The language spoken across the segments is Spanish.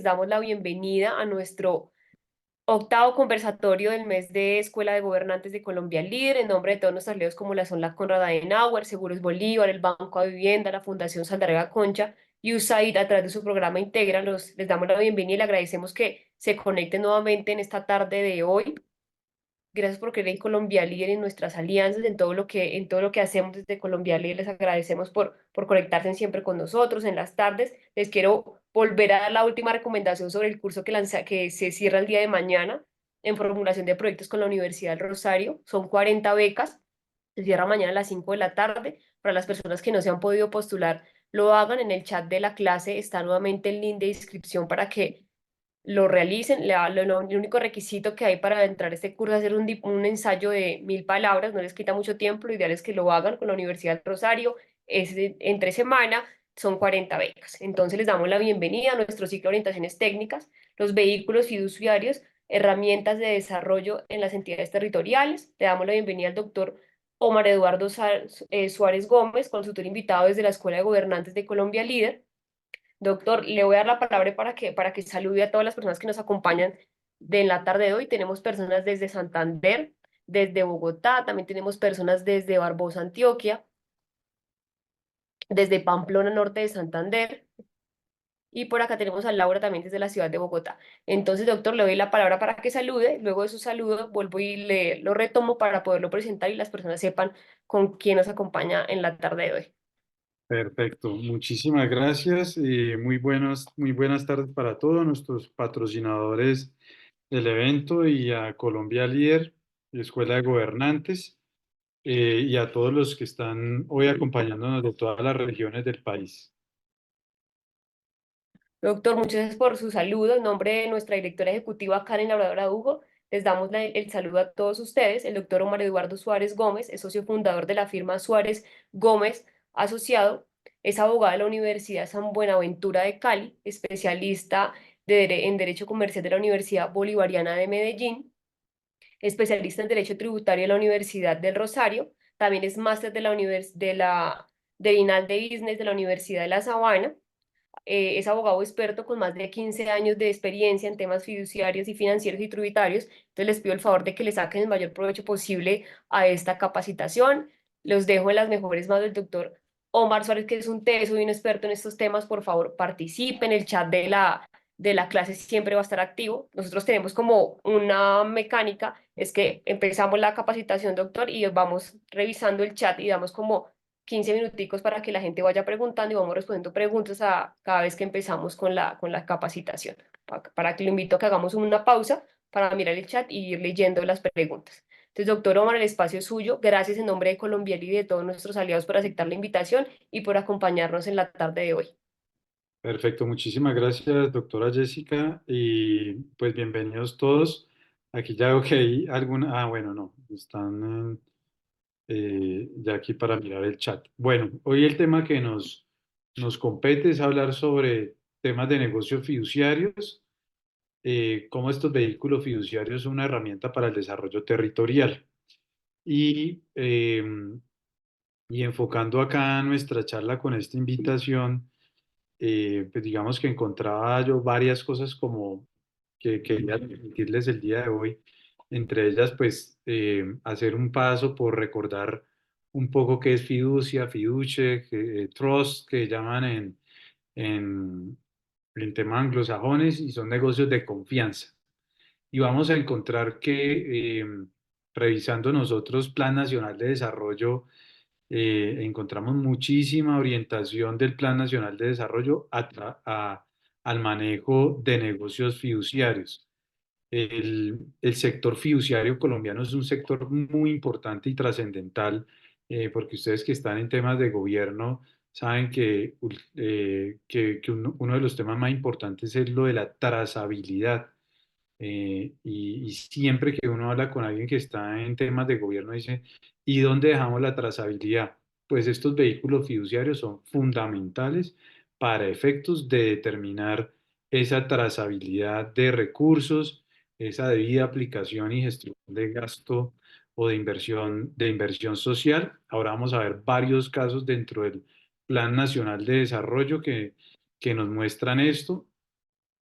les damos la bienvenida a nuestro octavo conversatorio del mes de Escuela de Gobernantes de Colombia Líder, en nombre de todos nuestros aliados como la son la Konrad Adenauer, Seguros Bolívar, el Banco de Vivienda, la Fundación Saldarriaga Concha y USAID a través de su programa Integra. Les damos la bienvenida y le agradecemos que se conecten nuevamente en esta tarde de hoy. Gracias por creer en Colombia Líder, en nuestras alianzas, en todo lo que hacemos desde Colombia Líder. Les agradecemos por conectarse siempre con nosotros en las tardes. Les quiero volver a dar la última recomendación sobre el curso que se cierra el día de mañana en formulación de proyectos con la Universidad del Rosario. Son 40 becas. Se cierra mañana a las 5 de la tarde. Para las personas que no se han podido postular, lo hagan en el chat de la clase. Está nuevamente el link de inscripción para que lo realicen. El único requisito que hay para entrar a este curso es hacer un ensayo de 1000 palabras, no les quita mucho tiempo, lo ideal es que lo hagan con la Universidad del Rosario, entre semana, son 40 becas. Entonces les damos la bienvenida a nuestro ciclo de orientaciones técnicas, los vehículos fiduciarios, herramientas de desarrollo en las entidades territoriales. Le damos la bienvenida al doctor Omar Eduardo Suárez Gómez, consultor invitado desde la Escuela de Gobernantes de Colombia Líder. Doctor, le voy a dar la palabra para que salude a todas las personas que nos acompañan en la tarde de hoy. Tenemos personas desde Santander, desde Bogotá, también tenemos personas desde Barbosa, Antioquia, desde Pamplona, norte de Santander, y por acá tenemos a Laura también desde la ciudad de Bogotá. Entonces, doctor, le doy la palabra para que salude. Luego de su saludo, vuelvo y lo retomo para poderlo presentar y las personas sepan con quién nos acompaña en la tarde de hoy. Perfecto, muchísimas gracias. Muy buenas tardes para todos nuestros patrocinadores del evento y a Colombia Líder, Escuela de Gobernantes, y a todos los que están hoy acompañándonos de todas las regiones del país. Doctor, muchas gracias por su saludo. En nombre de nuestra directora ejecutiva, Karen Labradora Hugo, les damos el saludo a todos ustedes. El doctor Omar Eduardo Suárez Gómez es socio fundador de la firma Suárez Gómez Asociado. Es abogado de la Universidad San Buenaventura de Cali, especialista en Derecho Comercial de la Universidad Bolivariana de Medellín, especialista en Derecho Tributario de la Universidad del Rosario. También es máster de INAL de Business de la Universidad de La Sabana. Es abogado experto con más de 15 años de experiencia en temas fiduciarios y financieros y tributarios. Entonces les pido el favor de que le saquen el mayor provecho posible a esta capacitación. Los dejo en las mejores manos del doctor Omar Suárez, que es un teso y un experto en estos temas. Por favor, participen. El chat de la clase siempre va a estar activo. Nosotros tenemos como una mecánica, es que empezamos la capacitación, doctor, y vamos revisando el chat y damos como 15 minuticos para que la gente vaya preguntando y vamos respondiendo preguntas cada vez que empezamos con la capacitación. Para que lo invito a que hagamos una pausa para mirar el chat y ir leyendo las preguntas. Entonces, doctor Omar, el espacio es suyo. Gracias en nombre de Colombia y de todos nuestros aliados por aceptar la invitación y por acompañarnos en la tarde de hoy. Perfecto, muchísimas gracias, doctora Jessica, y pues bienvenidos todos. Aquí ya veo que hay alguna, bueno, no, están ya aquí para mirar el chat. Bueno, hoy el tema que nos compete es hablar sobre temas de negocios fiduciarios, cómo estos vehículos fiduciarios son una herramienta para el desarrollo territorial. Y, eh, y enfocando acá nuestra charla con esta invitación, pues digamos que encontraba yo varias cosas como que quería transmitirles el día de hoy. Entre ellas, pues, hacer un paso por recordar un poco qué es fiducia, fiducie, trust, que llaman en, en temas anglosajones, y son negocios de confianza. Y vamos a encontrar que, revisando nosotros Plan Nacional de Desarrollo, encontramos muchísima orientación del Plan Nacional de Desarrollo al manejo de negocios fiduciarios. El sector fiduciario colombiano es un sector muy importante y trascendental, porque ustedes que están en temas de gobierno saben que uno de los temas más importantes es lo de la trazabilidad. Y siempre que uno habla con alguien que está en temas de gobierno, dice, ¿y dónde dejamos la trazabilidad? Pues estos vehículos fiduciarios son fundamentales para efectos de determinar esa trazabilidad de recursos, esa debida aplicación y gestión de gasto o de inversión social. Ahora vamos a ver varios casos dentro del Plan Nacional de Desarrollo que nos muestran esto.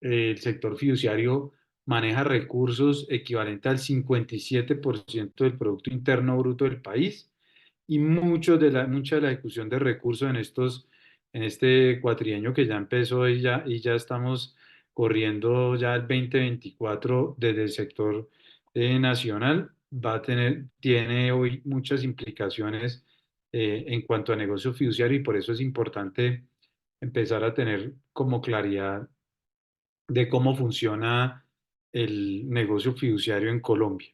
el sector fiduciario maneja recursos equivalentes al 57% del Producto Interno Bruto del país y mucha de la ejecución de recursos en este cuatrienio que ya empezó y ya estamos corriendo ya el 2024 desde el sector nacional, tiene hoy muchas implicaciones en cuanto a negocio fiduciario y por eso es importante empezar a tener como claridad de cómo funciona el negocio fiduciario en Colombia.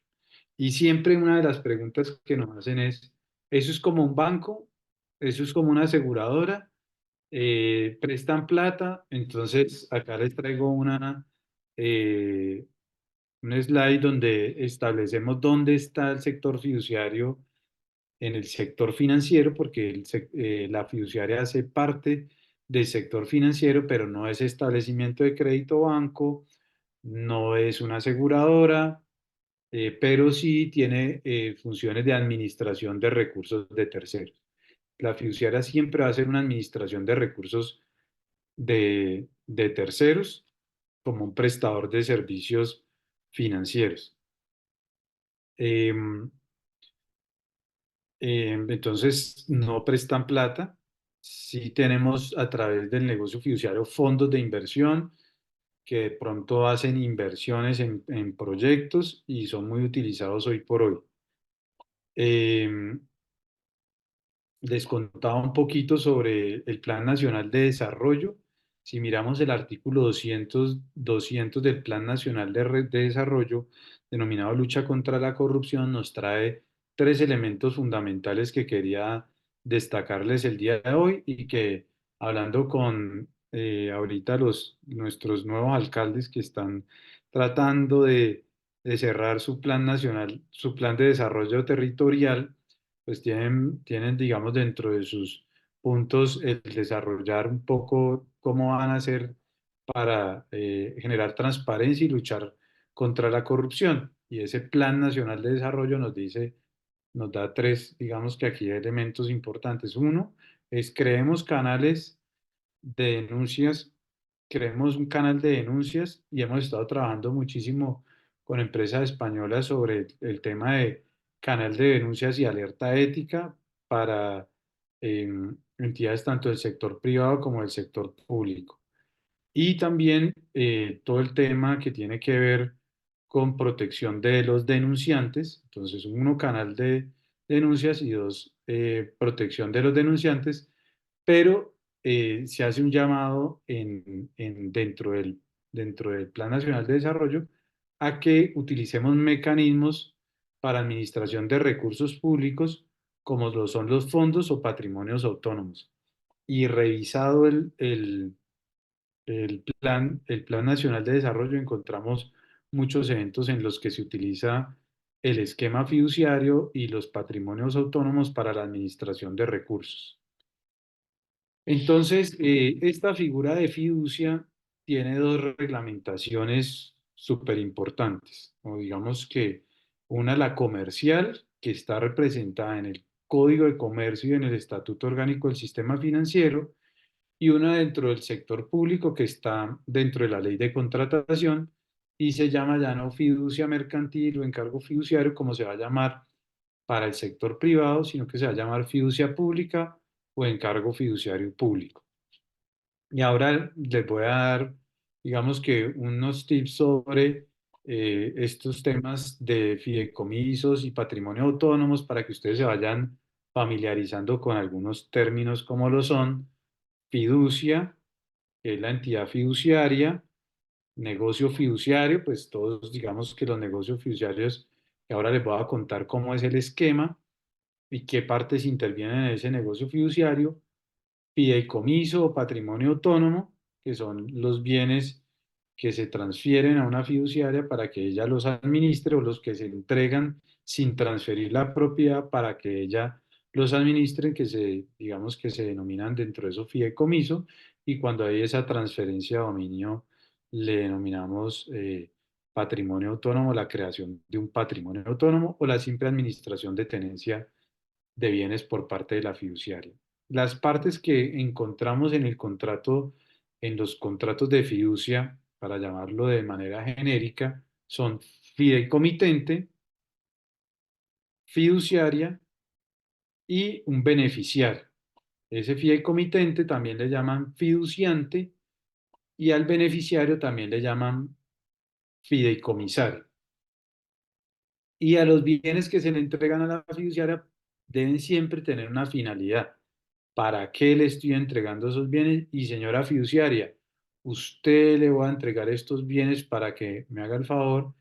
Y siempre una de las preguntas que nos hacen es, ¿eso es como un banco? ¿Eso es como una aseguradora? ¿Prestan plata? Entonces, acá les traigo un slide donde establecemos dónde está el sector fiduciario en el sector financiero, porque la fiduciaria hace parte del sector financiero, pero no es establecimiento de crédito o banco, no es una aseguradora, pero sí tiene funciones de administración de recursos de terceros. La fiduciaria siempre va a hacer una administración de recursos de terceros como un prestador de servicios financieros. Em, entonces, no prestan plata. Sí tenemos a través del negocio fiduciario fondos de inversión que de pronto hacen inversiones en proyectos y son muy utilizados hoy por hoy. Eh, Les contaba un poquito sobre el Plan Nacional de Desarrollo. Si miramos el artículo 200 del Plan Nacional de Desarrollo, denominado Lucha contra la Corrupción, nos trae tres elementos fundamentales que quería destacarles el día de hoy y que hablando con ahorita nuestros nuevos alcaldes que están tratando de cerrar su plan nacional, su plan de desarrollo territorial, pues tienen, digamos, dentro de sus puntos el desarrollar un poco cómo van a hacer para generar transparencia y luchar contra la corrupción. Y ese Plan Nacional de Desarrollo nos da tres, digamos que aquí elementos importantes. Uno es creemos canales de denuncias, creemos un canal de denuncias y hemos estado trabajando muchísimo con empresas españolas sobre el tema de canal de denuncias y alerta ética para entidades tanto del sector privado como del sector público. Y también todo el tema que tiene que ver con protección de los denunciantes. Entonces, uno, canal de denuncias y dos, protección de los denunciantes, pero se hace un llamado dentro del Plan Nacional de Desarrollo a que utilicemos mecanismos para administración de recursos públicos como lo son los fondos o patrimonios autónomos. Y revisado el Plan Nacional de Desarrollo, encontramos muchos eventos en los que se utiliza el esquema fiduciario y los patrimonios autónomos para la administración de recursos. Entonces, esta figura de fiducia tiene dos reglamentaciones súper importantes, o digamos que una, la comercial, que está representada en el Código de Comercio y en el Estatuto Orgánico del Sistema Financiero, y una dentro del sector público que está dentro de la ley de contratación y se llama ya no fiducia mercantil o encargo fiduciario como se va a llamar para el sector privado, sino que se va a llamar fiducia pública o encargo fiduciario público. Y ahora les voy a dar, digamos que unos tips sobre estos temas de fideicomisos y patrimonio autónomos para que ustedes se vayan familiarizando con algunos términos como lo son fiducia, que es la entidad fiduciaria, negocio fiduciario, pues todos digamos que los negocios fiduciarios, que ahora les voy a contar cómo es el esquema y qué partes intervienen en ese negocio fiduciario, fideicomiso o patrimonio autónomo, que son los bienes que se transfieren a una fiduciaria para que ella los administre o los que se entregan sin transferir la propiedad para que ella los administre, digamos que se denominan dentro de eso fideicomiso, y cuando hay esa transferencia de dominio le denominamos patrimonio autónomo, la creación de un patrimonio autónomo o la simple administración de tenencia de bienes por parte de la fiduciaria. Las partes que encontramos en los contratos de fiducia, para llamarlo de manera genérica, son fideicomitente, fiduciaria y un beneficiario. Ese fideicomitente también le llaman fiduciante y al beneficiario también le llaman fideicomisario. Y a los bienes que se le entregan a la fiduciaria deben siempre tener una finalidad. ¿Para qué le estoy entregando esos bienes? Y señora fiduciaria, usted le va a entregar estos bienes para que me haga el favor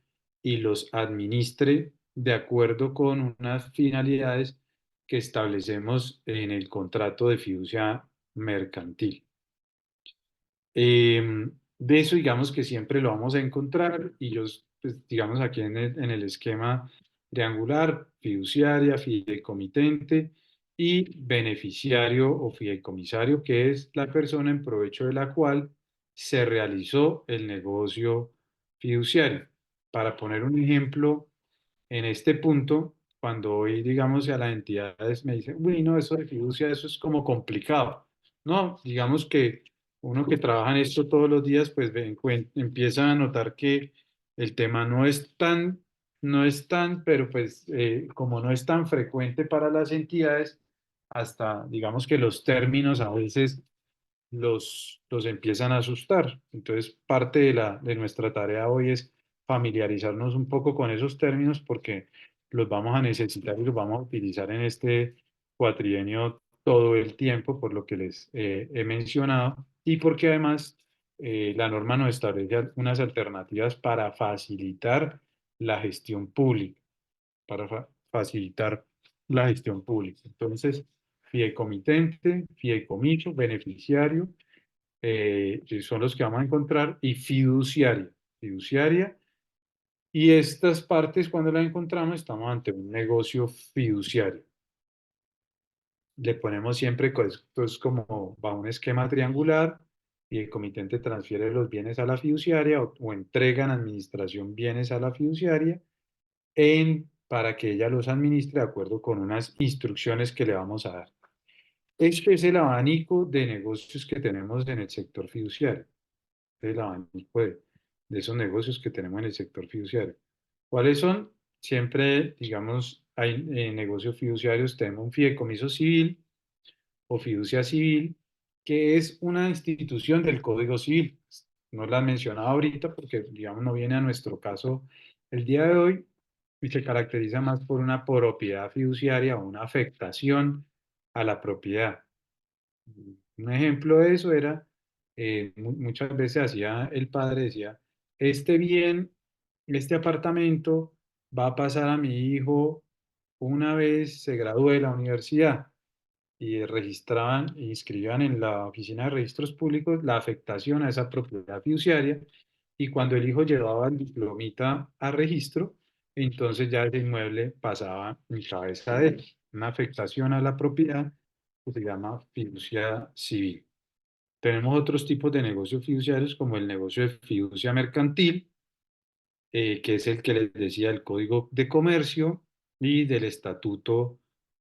y los administre de acuerdo con unas finalidades que establecemos en el contrato de fiducia mercantil. De eso, digamos que siempre lo vamos a encontrar y yo, pues, digamos, aquí en el esquema triangular, fiduciaria, fideicomitente y beneficiario o fideicomisario, que es la persona en provecho de la cual se realizó el negocio fiduciario. Para poner un ejemplo, en este punto, cuando voy, digamos, a las entidades, me dicen, uy, no, eso de fiducia, eso es como complicado. No, digamos que uno que trabaja en esto todos los días, pues empieza a notar que el tema no es tan, pero pues como no es tan frecuente para las entidades, hasta digamos que los términos a veces los empiezan a asustar. Entonces, parte de nuestra tarea hoy es familiarizarnos un poco con esos términos porque los vamos a necesitar y los vamos a utilizar en este cuatrienio todo el tiempo, por lo que les he mencionado, y porque además la norma nos establece unas alternativas para facilitar la gestión pública, para facilitar la gestión pública. Entonces, fideicomitente, fideicomiso, beneficiario, que son los que vamos a encontrar, y fiduciaria. Fiduciaria. Y estas partes, cuando las encontramos, estamos ante un negocio fiduciario. Le ponemos siempre, pues, como va un esquema triangular, y el comitente transfiere los bienes a la fiduciaria o entrega en administración bienes a la fiduciaria para que ella los administre de acuerdo con unas instrucciones que le vamos a dar. Este es el abanico de negocios que tenemos en el sector fiduciario. El abanico de esos negocios que tenemos en el sector fiduciario. ¿Cuáles son? Siempre, digamos, hay negocios fiduciarios, tenemos un fideicomiso civil o fiducia civil, que es una institución del Código Civil. No la he mencionado ahorita porque, digamos, no viene a nuestro caso el día de hoy y se caracteriza más por una propiedad fiduciaria o una afectación a la propiedad. Un ejemplo de eso era, muchas veces hacía el padre, decía, este bien, este apartamento va a pasar a mi hijo una vez se gradúe de la universidad y registraban e inscribían en la oficina de registros públicos la afectación a esa propiedad fiduciaria y cuando el hijo llevaba el diplomita a registro, entonces ya ese inmueble pasaba en cabeza de él. Una afectación a la propiedad que se llama fiducia civil. Tenemos otros tipos de negocios fiduciarios como el negocio de fiducia mercantil, que es el que les decía del Código de Comercio y del Estatuto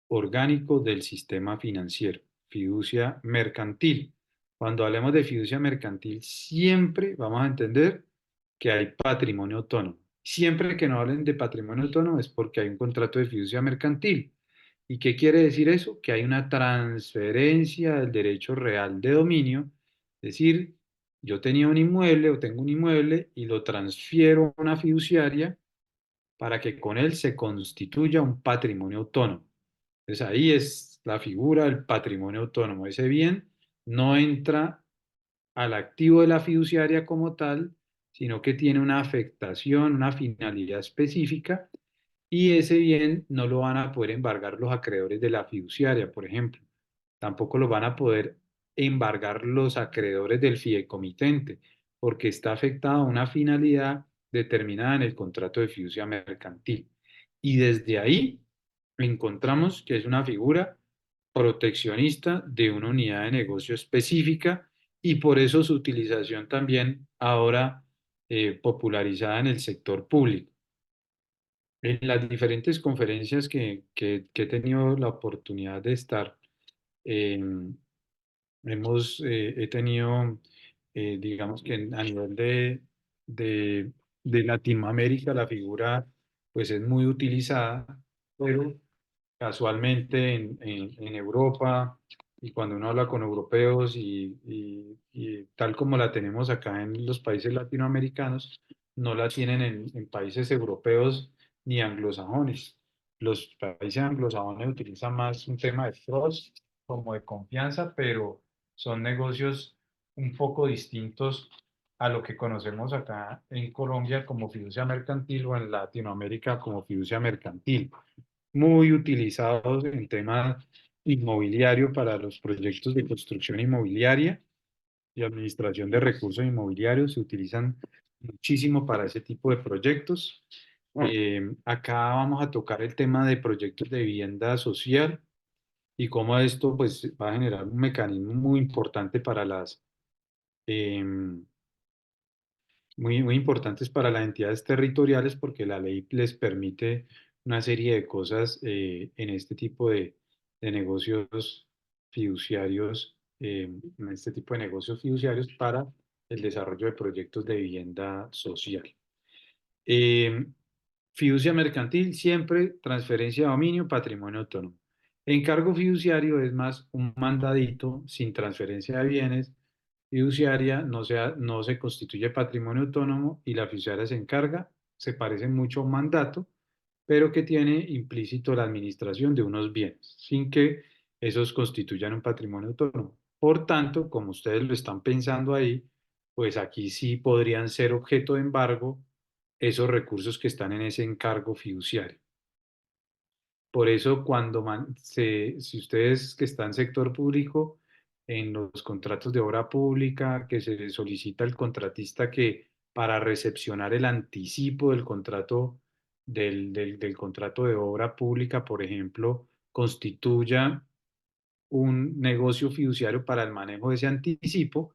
Orgánico del Sistema Financiero, fiducia mercantil. Cuando hablemos de fiducia mercantil, siempre vamos a entender que hay patrimonio autónomo. Siempre que no hablen de patrimonio autónomo es porque hay un contrato de fiducia mercantil. ¿Y qué quiere decir eso? Que hay una transferencia del derecho real de dominio, es decir, yo tenía un inmueble o tengo un inmueble y lo transfiero a una fiduciaria para que con él se constituya un patrimonio autónomo. Entonces ahí es la figura del patrimonio autónomo. Ese bien no entra al activo de la fiduciaria como tal, sino que tiene una afectación, una finalidad específica y ese bien no lo van a poder embargar los acreedores de la fiduciaria, por ejemplo. Tampoco lo van a poder embargar los acreedores del fideicomitente, porque está afectada a una finalidad determinada en el contrato de fiducia mercantil. Y desde ahí encontramos que es una figura proteccionista de una unidad de negocio específica y por eso su utilización también ahora popularizada en el sector público. En las diferentes conferencias que he tenido la oportunidad de estar, eh, he tenido, digamos que a nivel de, de Latinoamérica la figura pues es muy utilizada, pero casualmente en Europa y cuando uno habla con europeos y tal como la tenemos acá en los países latinoamericanos, no la tienen en países europeos ni anglosajones. Los países anglosajones utilizan más un tema de trust como de confianza, pero son negocios un poco distintos a lo que conocemos acá en Colombia como fiducia mercantil o en Latinoamérica como fiducia mercantil, muy utilizados en temas inmobiliario para los proyectos de construcción inmobiliaria y administración de recursos inmobiliarios. Se utilizan muchísimo para ese tipo de proyectos. Acá vamos a tocar el tema de proyectos de vivienda social y cómo esto pues, va a generar un mecanismo muy importante para em, muy importantes para las entidades territoriales porque la ley les permite una serie de cosas en este tipo de negocios fiduciarios, en este tipo de negocios fiduciarios para el desarrollo de proyectos de vivienda social. Eh, Fiducia mercantil, siempre transferencia de dominio, patrimonio autónomo. Encargo fiduciario es más un mandadito sin transferencia de bienes. Fiduciaria no se constituye patrimonio autónomo y la fiduciaria se encarga, se parece mucho a un mandato, pero que tiene implícito la administración de unos bienes, sin que esos constituyan un patrimonio autónomo. Por tanto, como ustedes lo están pensando ahí, pues aquí sí podrían ser objeto de embargo esos recursos que están en ese encargo fiduciario. Por eso, si ustedes que están en sector público, en los contratos de obra pública, que se le solicita al contratista que para recepcionar el anticipo del contrato, del contrato de obra pública, por ejemplo, constituya un negocio fiduciario para el manejo de ese anticipo,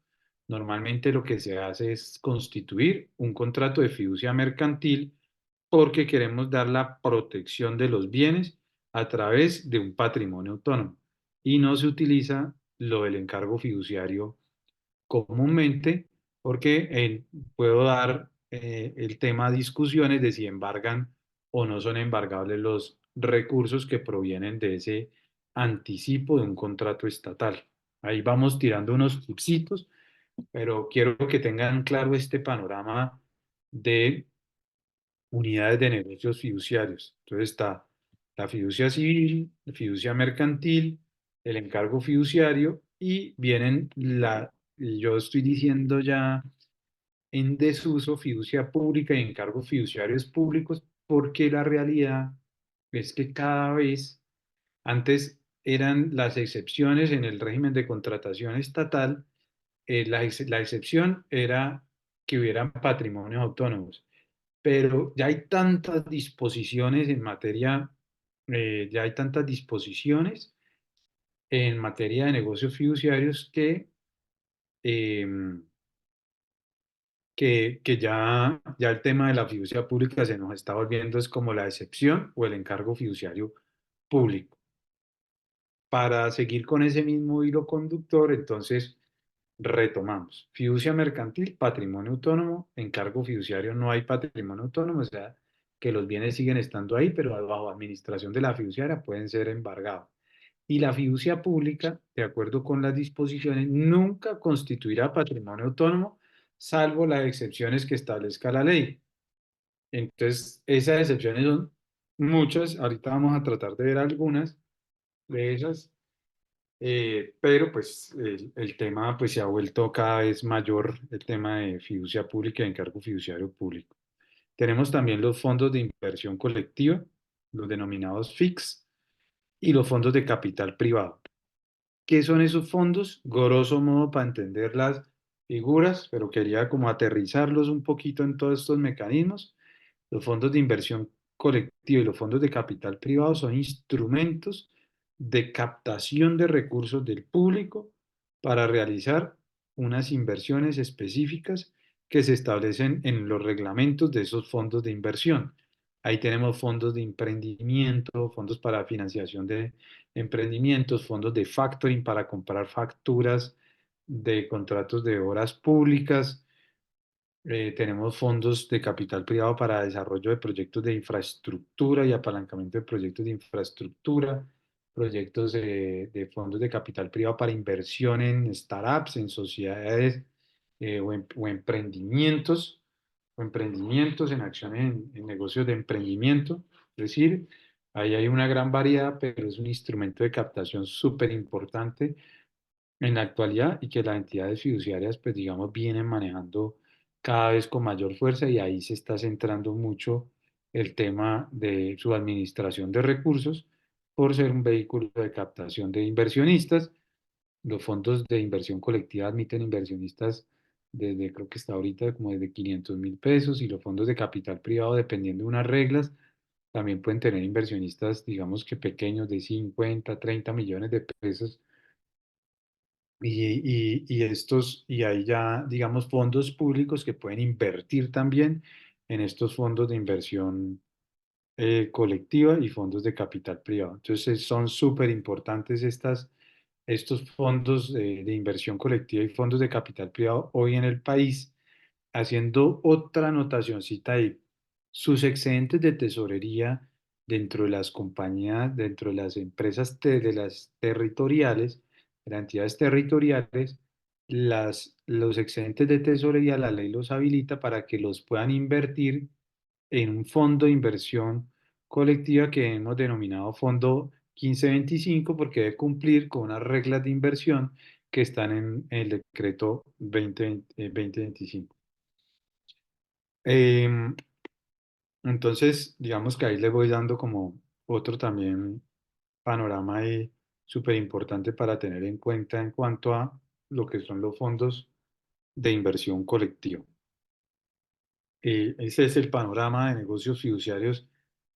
normalmente lo que se hace es constituir un contrato de fiducia mercantil porque queremos dar la protección de los bienes a través de un patrimonio autónomo y no se utiliza lo del encargo fiduciario comúnmente porque puedo dar el tema a discusiones de si embargan o no son embargables los recursos que provienen de ese anticipo de un contrato estatal. Ahí vamos tirando unos tipsitos, pero quiero que tengan claro este panorama de unidades de negocios fiduciarios. Entonces está la fiducia civil, la fiducia mercantil, el encargo fiduciario y y yo estoy diciendo ya en desuso, fiducia pública y encargos fiduciarios públicos, porque la realidad es que cada vez, antes eran las excepciones en el régimen de contratación estatal, la excepción era que hubieran patrimonios autónomos, pero ya hay tantas disposiciones en materia, ya hay tantas disposiciones en materia de negocios fiduciarios em, que ya el tema de la fiducia pública se nos está volviendo es como la excepción o el encargo fiduciario público. Para seguir con ese mismo hilo conductor, entonces retomamos. Fiducia mercantil, patrimonio autónomo, encargo fiduciario no hay patrimonio autónomo, o sea que los bienes siguen estando ahí, pero bajo administración de la fiduciaria pueden ser embargados. Y la fiducia pública, de acuerdo con las disposiciones, nunca constituirá patrimonio autónomo, salvo las excepciones que establezca la ley. Entonces, esas excepciones son muchas, ahorita vamos a tratar de ver algunas de esas, pero pues el tema pues se ha vuelto cada vez mayor, el tema de fiducia pública y encargo fiduciario público. Tenemos también los fondos de inversión colectiva, los denominados FIX, y los fondos de capital privado. ¿Qué son esos fondos? Grosso modo para entender las figuras, pero quería como aterrizarlos un poquito en todos estos mecanismos. Los fondos de inversión colectiva y los fondos de capital privado son instrumentos de captación de recursos del público para realizar unas inversiones específicas que se establecen en los reglamentos de esos fondos de inversión. Ahí tenemos fondos de emprendimiento, fondos para financiación de emprendimientos, fondos de factoring para comprar facturas de contratos de obras públicas, Tenemos fondos de capital privado para desarrollo de proyectos de infraestructura y apalancamiento de proyectos de infraestructura, proyectos de fondos de capital privado para inversión en startups, en sociedades o emprendimientos en acciones en negocios de emprendimiento. Es decir, ahí hay una gran variedad, pero es un instrumento de captación súper importante en la actualidad y que las entidades fiduciarias, pues digamos, vienen manejando cada vez con mayor fuerza y ahí se está centrando mucho el tema de su administración de recursos por ser un vehículo de captación de inversionistas. Los fondos de inversión colectiva admiten inversionistas desde, creo que está ahorita como desde 500.000 pesos, y los fondos de capital privado, dependiendo de unas reglas, también pueden tener inversionistas, digamos que pequeños, de 50, 30 millones de pesos, y hay ya, digamos, fondos públicos que pueden invertir también en estos fondos de inversión colectiva y fondos de capital privado. Entonces, son súper importantes estos fondos de inversión colectiva y fondos de capital privado hoy en el país. Haciendo otra anotacioncita ahí, sus excedentes de tesorería dentro de las compañías, dentro de las empresas de las territoriales, de las entidades territoriales, los excedentes de tesorería, la ley los habilita para que los puedan invertir en un fondo de inversión colectiva que hemos denominado Fondo 1525, porque debe cumplir con unas reglas de inversión que están en el decreto 2025. Em, entonces, digamos que ahí le voy dando como otro también panorama ahí súper importante para tener en cuenta en cuanto a lo que son los fondos de inversión colectiva. Ese es el panorama de negocios fiduciarios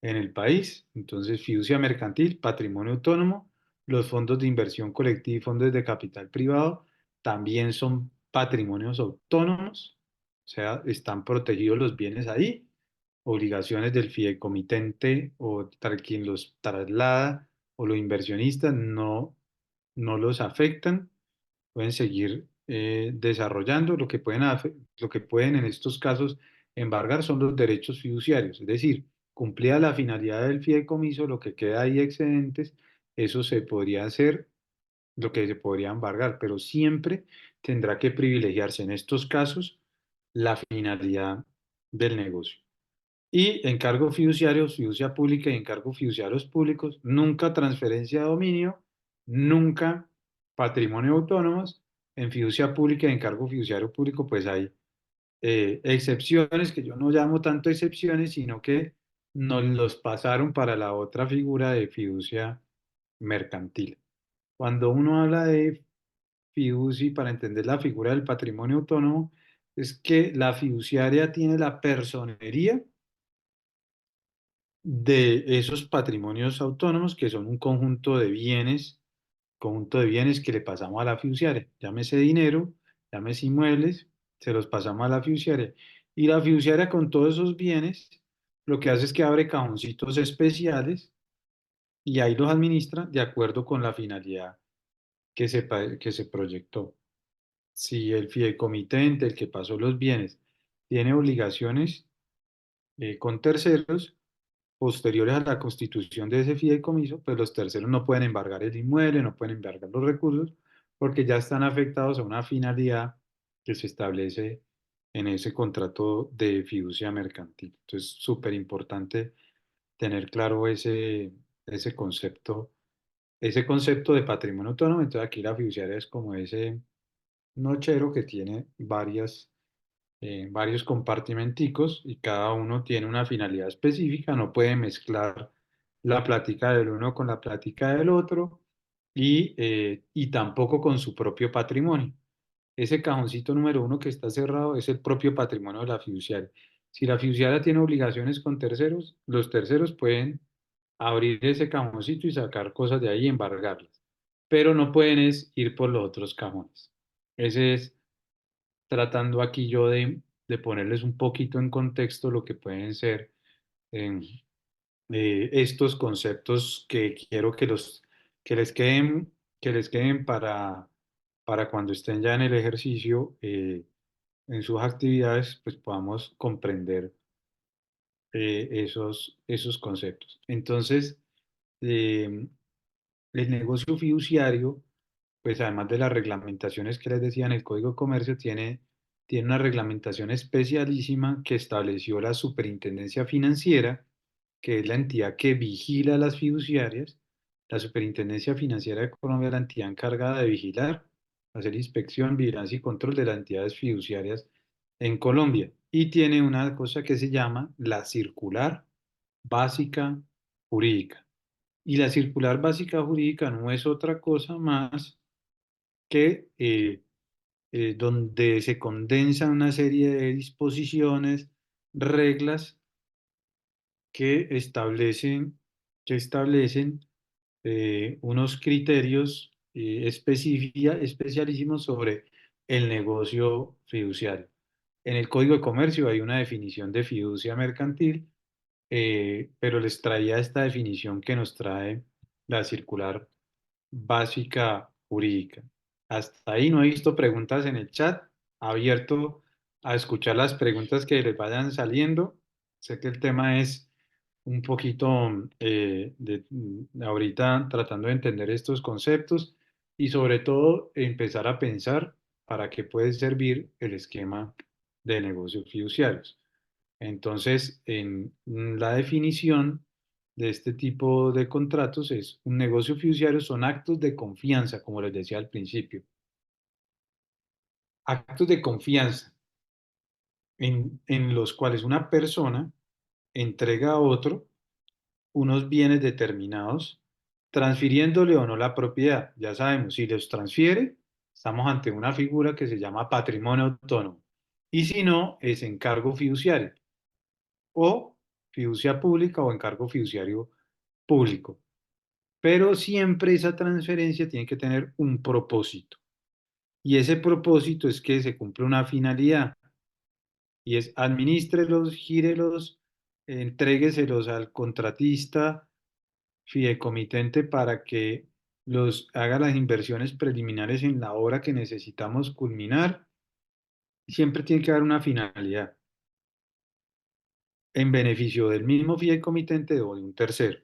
en el país. Entonces, fiducia mercantil, patrimonio autónomo, los fondos de inversión colectiva y fondos de capital privado también son patrimonios autónomos, o sea, están protegidos los bienes ahí. Obligaciones del fideicomitente o quien los traslada o los inversionistas no los afectan, pueden seguir desarrollando. Lo que pueden en estos casos embargar son los derechos fiduciarios, es decir, cumplida la finalidad del fideicomiso, lo que queda ahí excedentes, eso se podría hacer, lo que se podría embargar, pero siempre tendrá que privilegiarse en estos casos la finalidad del negocio. Y encargos fiduciarios, fiducia pública y encargos fiduciarios públicos, nunca transferencia de dominio, nunca patrimonio autónomos. En fiducia pública y encargo fiduciario público, pues hay excepciones que yo no llamo tanto excepciones, sino que nos los pasaron para la otra figura de fiducia mercantil. Cuando uno habla de fiducia, para entender la figura del patrimonio autónomo, es que la fiduciaria tiene la personería de esos patrimonios autónomos, que son un conjunto de bienes que le pasamos a la fiduciaria. Llámese dinero, llámese inmuebles, se los pasamos a la fiduciaria. Y la fiduciaria, con todos esos bienes, lo que hace es que abre cajoncitos especiales y ahí los administra de acuerdo con la finalidad que se proyectó. Si el fideicomitente, el que pasó los bienes, tiene obligaciones con terceros, posteriores a la constitución de ese fideicomiso, pues los terceros no pueden embargar el inmueble, no pueden embargar los recursos, porque ya están afectados a una finalidad que se establece en ese contrato de fiducia mercantil. Entonces, súper importante tener claro ese concepto de patrimonio autónomo. Entonces, aquí la fiduciaria es como ese nochero que tiene varios compartimenticos y cada uno tiene una finalidad específica, no puede mezclar la plática del uno con la plática del otro, y tampoco con su propio patrimonio. Ese cajoncito número uno que está cerrado es el propio patrimonio de la fiduciaria. Si la fiduciaria tiene obligaciones con terceros, los terceros pueden abrir ese cajoncito y sacar cosas de ahí y embargarlas, pero no pueden ir por los otros cajones. Ese es, tratando aquí yo de ponerles un poquito en contexto lo que pueden ser eh, estos conceptos que quiero que les queden, que les queden para cuando estén ya en el ejercicio. en sus actividades, pues podamos comprender esos conceptos. Entonces, eh, el negocio fiduciario, pues además de las reglamentaciones que les decía en el Código de Comercio, tiene una reglamentación especialísima que estableció la Superintendencia Financiera, que es la entidad que vigila a las fiduciarias. La Superintendencia Financiera de Colombia es la entidad encargada de vigilar, hacer inspección, vigilancia y control de las entidades fiduciarias en Colombia. Y tiene una cosa que se llama la Circular Básica Jurídica. Y la circular básica jurídica no es otra cosa más que donde se condensa una serie de disposiciones, reglas que establecen, que establecen unos criterios especialísimos sobre el negocio fiduciario. En el Código de Comercio hay una definición de fiducia mercantil, pero les traía esta definición que nos trae la circular básica jurídica. Hasta ahí no he visto preguntas en el chat. Abierto a escuchar las preguntas que les vayan saliendo. Sé que el tema es un poquito ahorita tratando de entender estos conceptos y sobre todo empezar a pensar para qué puede servir el esquema de negocios fiduciarios. Entonces, en la definición de este tipo de contratos es un negocio fiduciario son actos de confianza, como les decía al principio. Actos de confianza en los cuales una persona entrega a otro unos bienes determinados, transfiriéndole o no la propiedad. Ya sabemos, si los transfiere, estamos ante una figura que se llama patrimonio autónomo. Y si no, es encargo fiduciario o fiducia pública o encargo fiduciario público. Pero siempre esa transferencia tiene que tener un propósito. Y ese propósito es que se cumple una finalidad. Y es administrelos, gírelos, entrégueselos al contratista fideicomitente para que los haga las inversiones preliminares en la obra que necesitamos culminar. Siempre tiene que haber una finalidad en beneficio del mismo fideicomitente o de un tercero.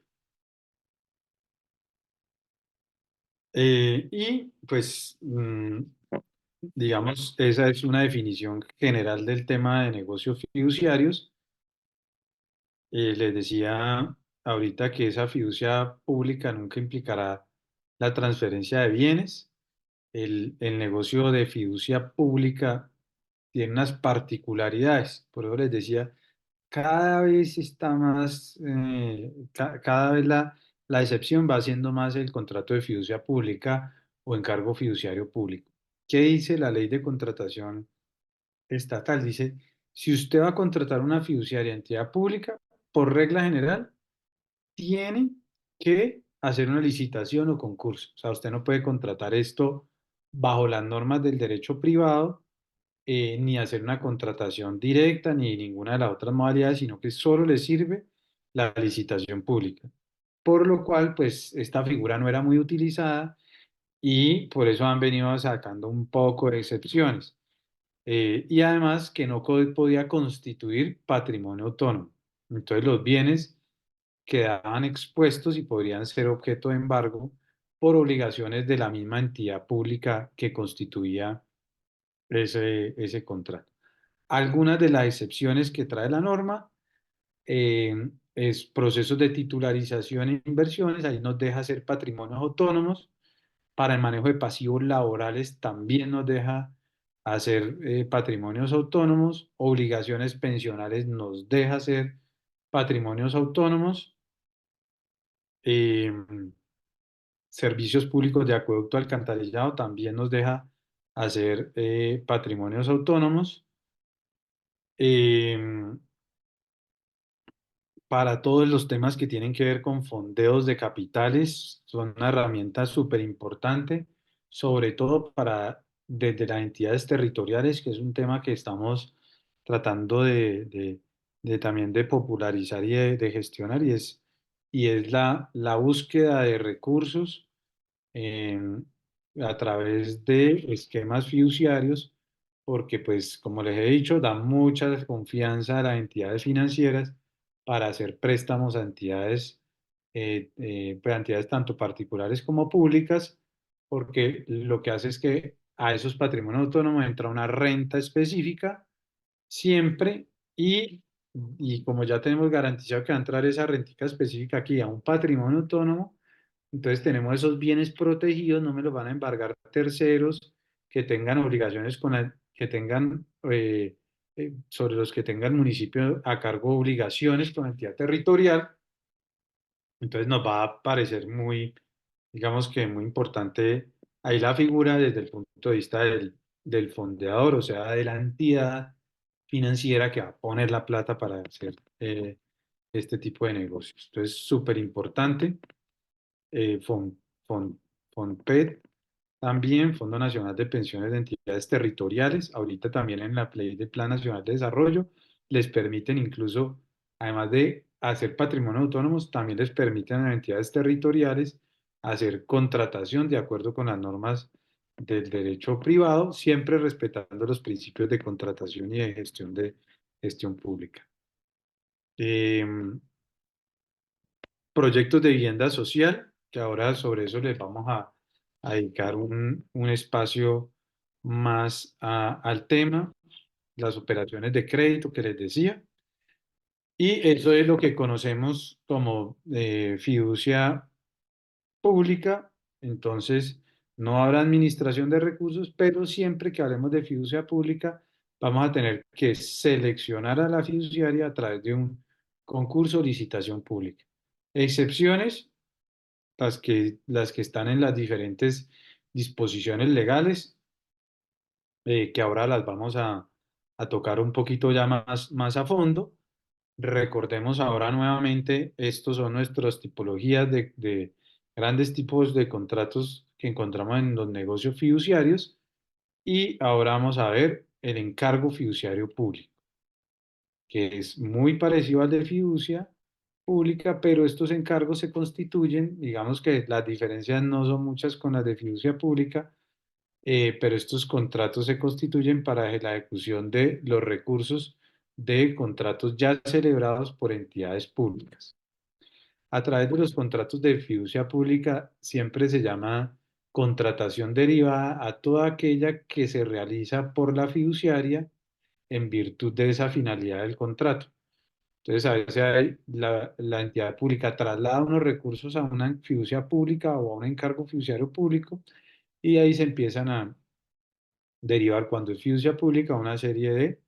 Y pues, digamos, esa es una definición general del tema de negocios fiduciarios. Les decía ahorita que esa fiducia pública nunca implicará la transferencia de bienes. El negocio de fiducia pública tiene unas particularidades. Por eso les decía, cada vez está más, cada vez la excepción va siendo más el contrato de fiducia pública o encargo fiduciario público. ¿Qué dice la ley de contratación estatal? Dice, si usted va a contratar una fiduciaria entidad pública, por regla general, tiene que hacer una licitación o concurso. O sea, usted no puede contratar esto bajo las normas del derecho privado, ni hacer una contratación directa, ni ninguna de las otras modalidades, sino que solo le sirve la licitación pública. Por lo cual, pues, esta figura no era muy utilizada y por eso han venido sacando un poco de excepciones. Y además que no podía constituir patrimonio autónomo. Entonces los bienes quedaban expuestos y podrían ser objeto de embargo por obligaciones de la misma entidad pública que constituía ese contrato. Algunas de las excepciones que trae la norma es procesos de titularización e inversiones, ahí nos deja hacer patrimonios autónomos. Para el manejo de pasivos laborales también nos deja hacer patrimonios autónomos. Obligaciones pensionales nos deja hacer patrimonios autónomos. Eh, Servicios públicos de acueducto alcantarillado también nos deja hacer patrimonios autónomos. Eh, para todos los temas que tienen que ver con fondeos de capitales, son una herramienta súper importante, sobre todo para desde las entidades territoriales, que es un tema que estamos tratando de también de popularizar y de gestionar, y es la búsqueda de recursos eh, a través de esquemas fiduciarios porque pues como les he dicho, da mucha confianza a las entidades financieras para hacer préstamos a entidades, pues, a entidades tanto particulares como públicas, porque lo que hace es que a esos patrimonios autónomos entra una renta específica siempre y como ya tenemos garantizado que va a entrar esa rentica específica aquí a un patrimonio autónomo, entonces tenemos esos bienes protegidos, no me los van a embargar terceros que tengan obligaciones que tengan sobre los que tenga el municipio a cargo obligaciones con la entidad territorial. Entonces nos va a parecer muy, digamos que muy importante ahí la figura desde el punto de vista del fondeador, o sea, de la entidad financiera que va a poner la plata para hacer este tipo de negocios. Entonces, súper importante. eh, Fon- Fon- FONPET, también Fondo Nacional de Pensiones de Entidades Territoriales, ahorita también en la ley del Plan Nacional de Desarrollo, les permiten incluso, además de hacer patrimonio autónomos, también les permiten a las entidades territoriales hacer contratación de acuerdo con las normas del derecho privado, siempre respetando los principios de contratación y de gestión pública. Em, Proyectos de vivienda social, que ahora sobre eso les vamos a dedicar un espacio más al tema, las operaciones de crédito que les decía, y eso es lo que conocemos como fiducia pública. Entonces no habrá administración de recursos, pero siempre que hablemos de fiducia pública, vamos a tener que seleccionar a la fiduciaria a través de un concurso o licitación pública. Excepciones, las que están en las diferentes disposiciones legales, que ahora las vamos a tocar un poquito ya más a fondo. Recordemos ahora nuevamente, estos son nuestras tipologías de grandes tipos de contratos que encontramos en los negocios fiduciarios y ahora vamos a ver el encargo fiduciario público, que es muy parecido al de fiducia pública, pero estos encargos se constituyen, digamos que las diferencias no son muchas con las de fiducia pública, pero estos contratos se constituyen para la ejecución de los recursos de contratos ya celebrados por entidades públicas. A través de los contratos de fiducia pública siempre se llama contratación derivada a toda aquella que se realiza por la fiduciaria en virtud de esa finalidad del contrato. Entonces, a veces la entidad pública traslada unos recursos a una fiducia pública o a un encargo fiduciario público y ahí se empiezan a derivar cuando es fiducia pública una serie de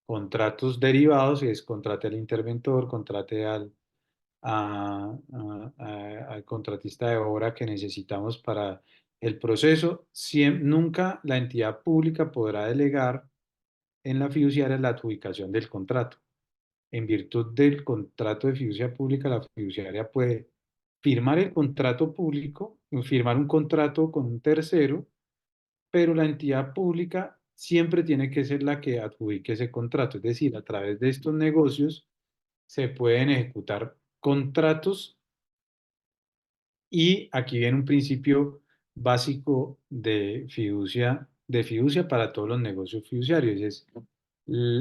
contratos derivados, que es contrate al interventor, contrate al contratista de obra que necesitamos para el proceso. Nunca la entidad pública podrá delegar en la fiduciaria la adjudicación del contrato. En virtud del contrato de fiducia pública, la fiduciaria puede firmar el contrato público, firmar un contrato con un tercero, pero la entidad pública siempre tiene que ser la que adjudique ese contrato. Es decir, a través de estos negocios se pueden ejecutar contratos y aquí viene un principio básico de fiducia para todos los negocios fiduciarios. Es,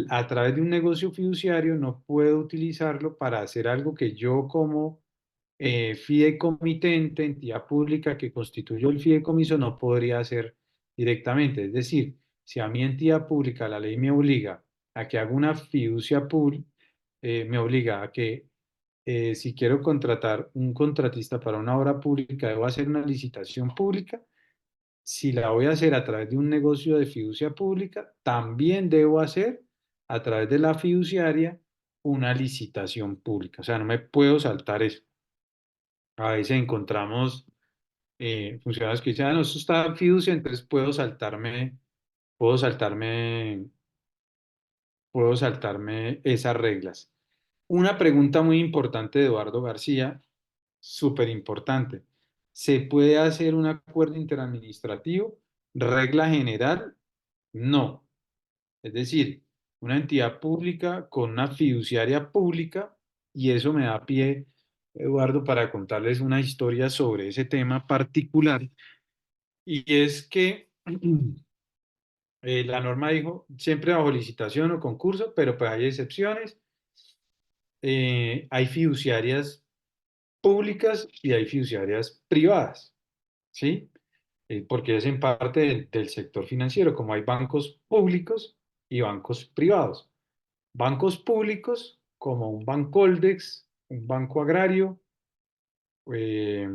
a través de un negocio fiduciario no puedo utilizarlo para hacer algo que yo como fideicomitente, entidad pública que constituyó el fideicomiso, no podría hacer directamente. Es decir, si a mi entidad pública la ley me obliga a que haga una fiducia pública, me obliga a que si quiero contratar un contratista para una obra pública, debo hacer una licitación pública. Si la voy a hacer a través de un negocio de fiducia pública, también debo hacer a través de la fiduciaria una licitación pública. O sea, no me puedo saltar eso. A veces encontramos funcionarios que dicen, ah, no, eso está en fiducia, entonces puedo saltarme, puedo saltarme esas reglas. Una pregunta muy importante de Eduardo García, súper importante. ¿Se puede hacer un acuerdo interadministrativo? Regla general, no. Es decir, una entidad pública con una fiduciaria pública, y eso me da pie, Eduardo, para contarles una historia sobre ese tema particular. Y es que La norma dijo siempre bajo licitación o concurso, pero pues hay excepciones. Hay fiduciarias públicas y hay fiduciarias privadas, ¿sí? Porque es en parte del sector financiero, como hay bancos públicos y bancos privados. Bancos públicos como un Bancoldex, un banco agrario, eh,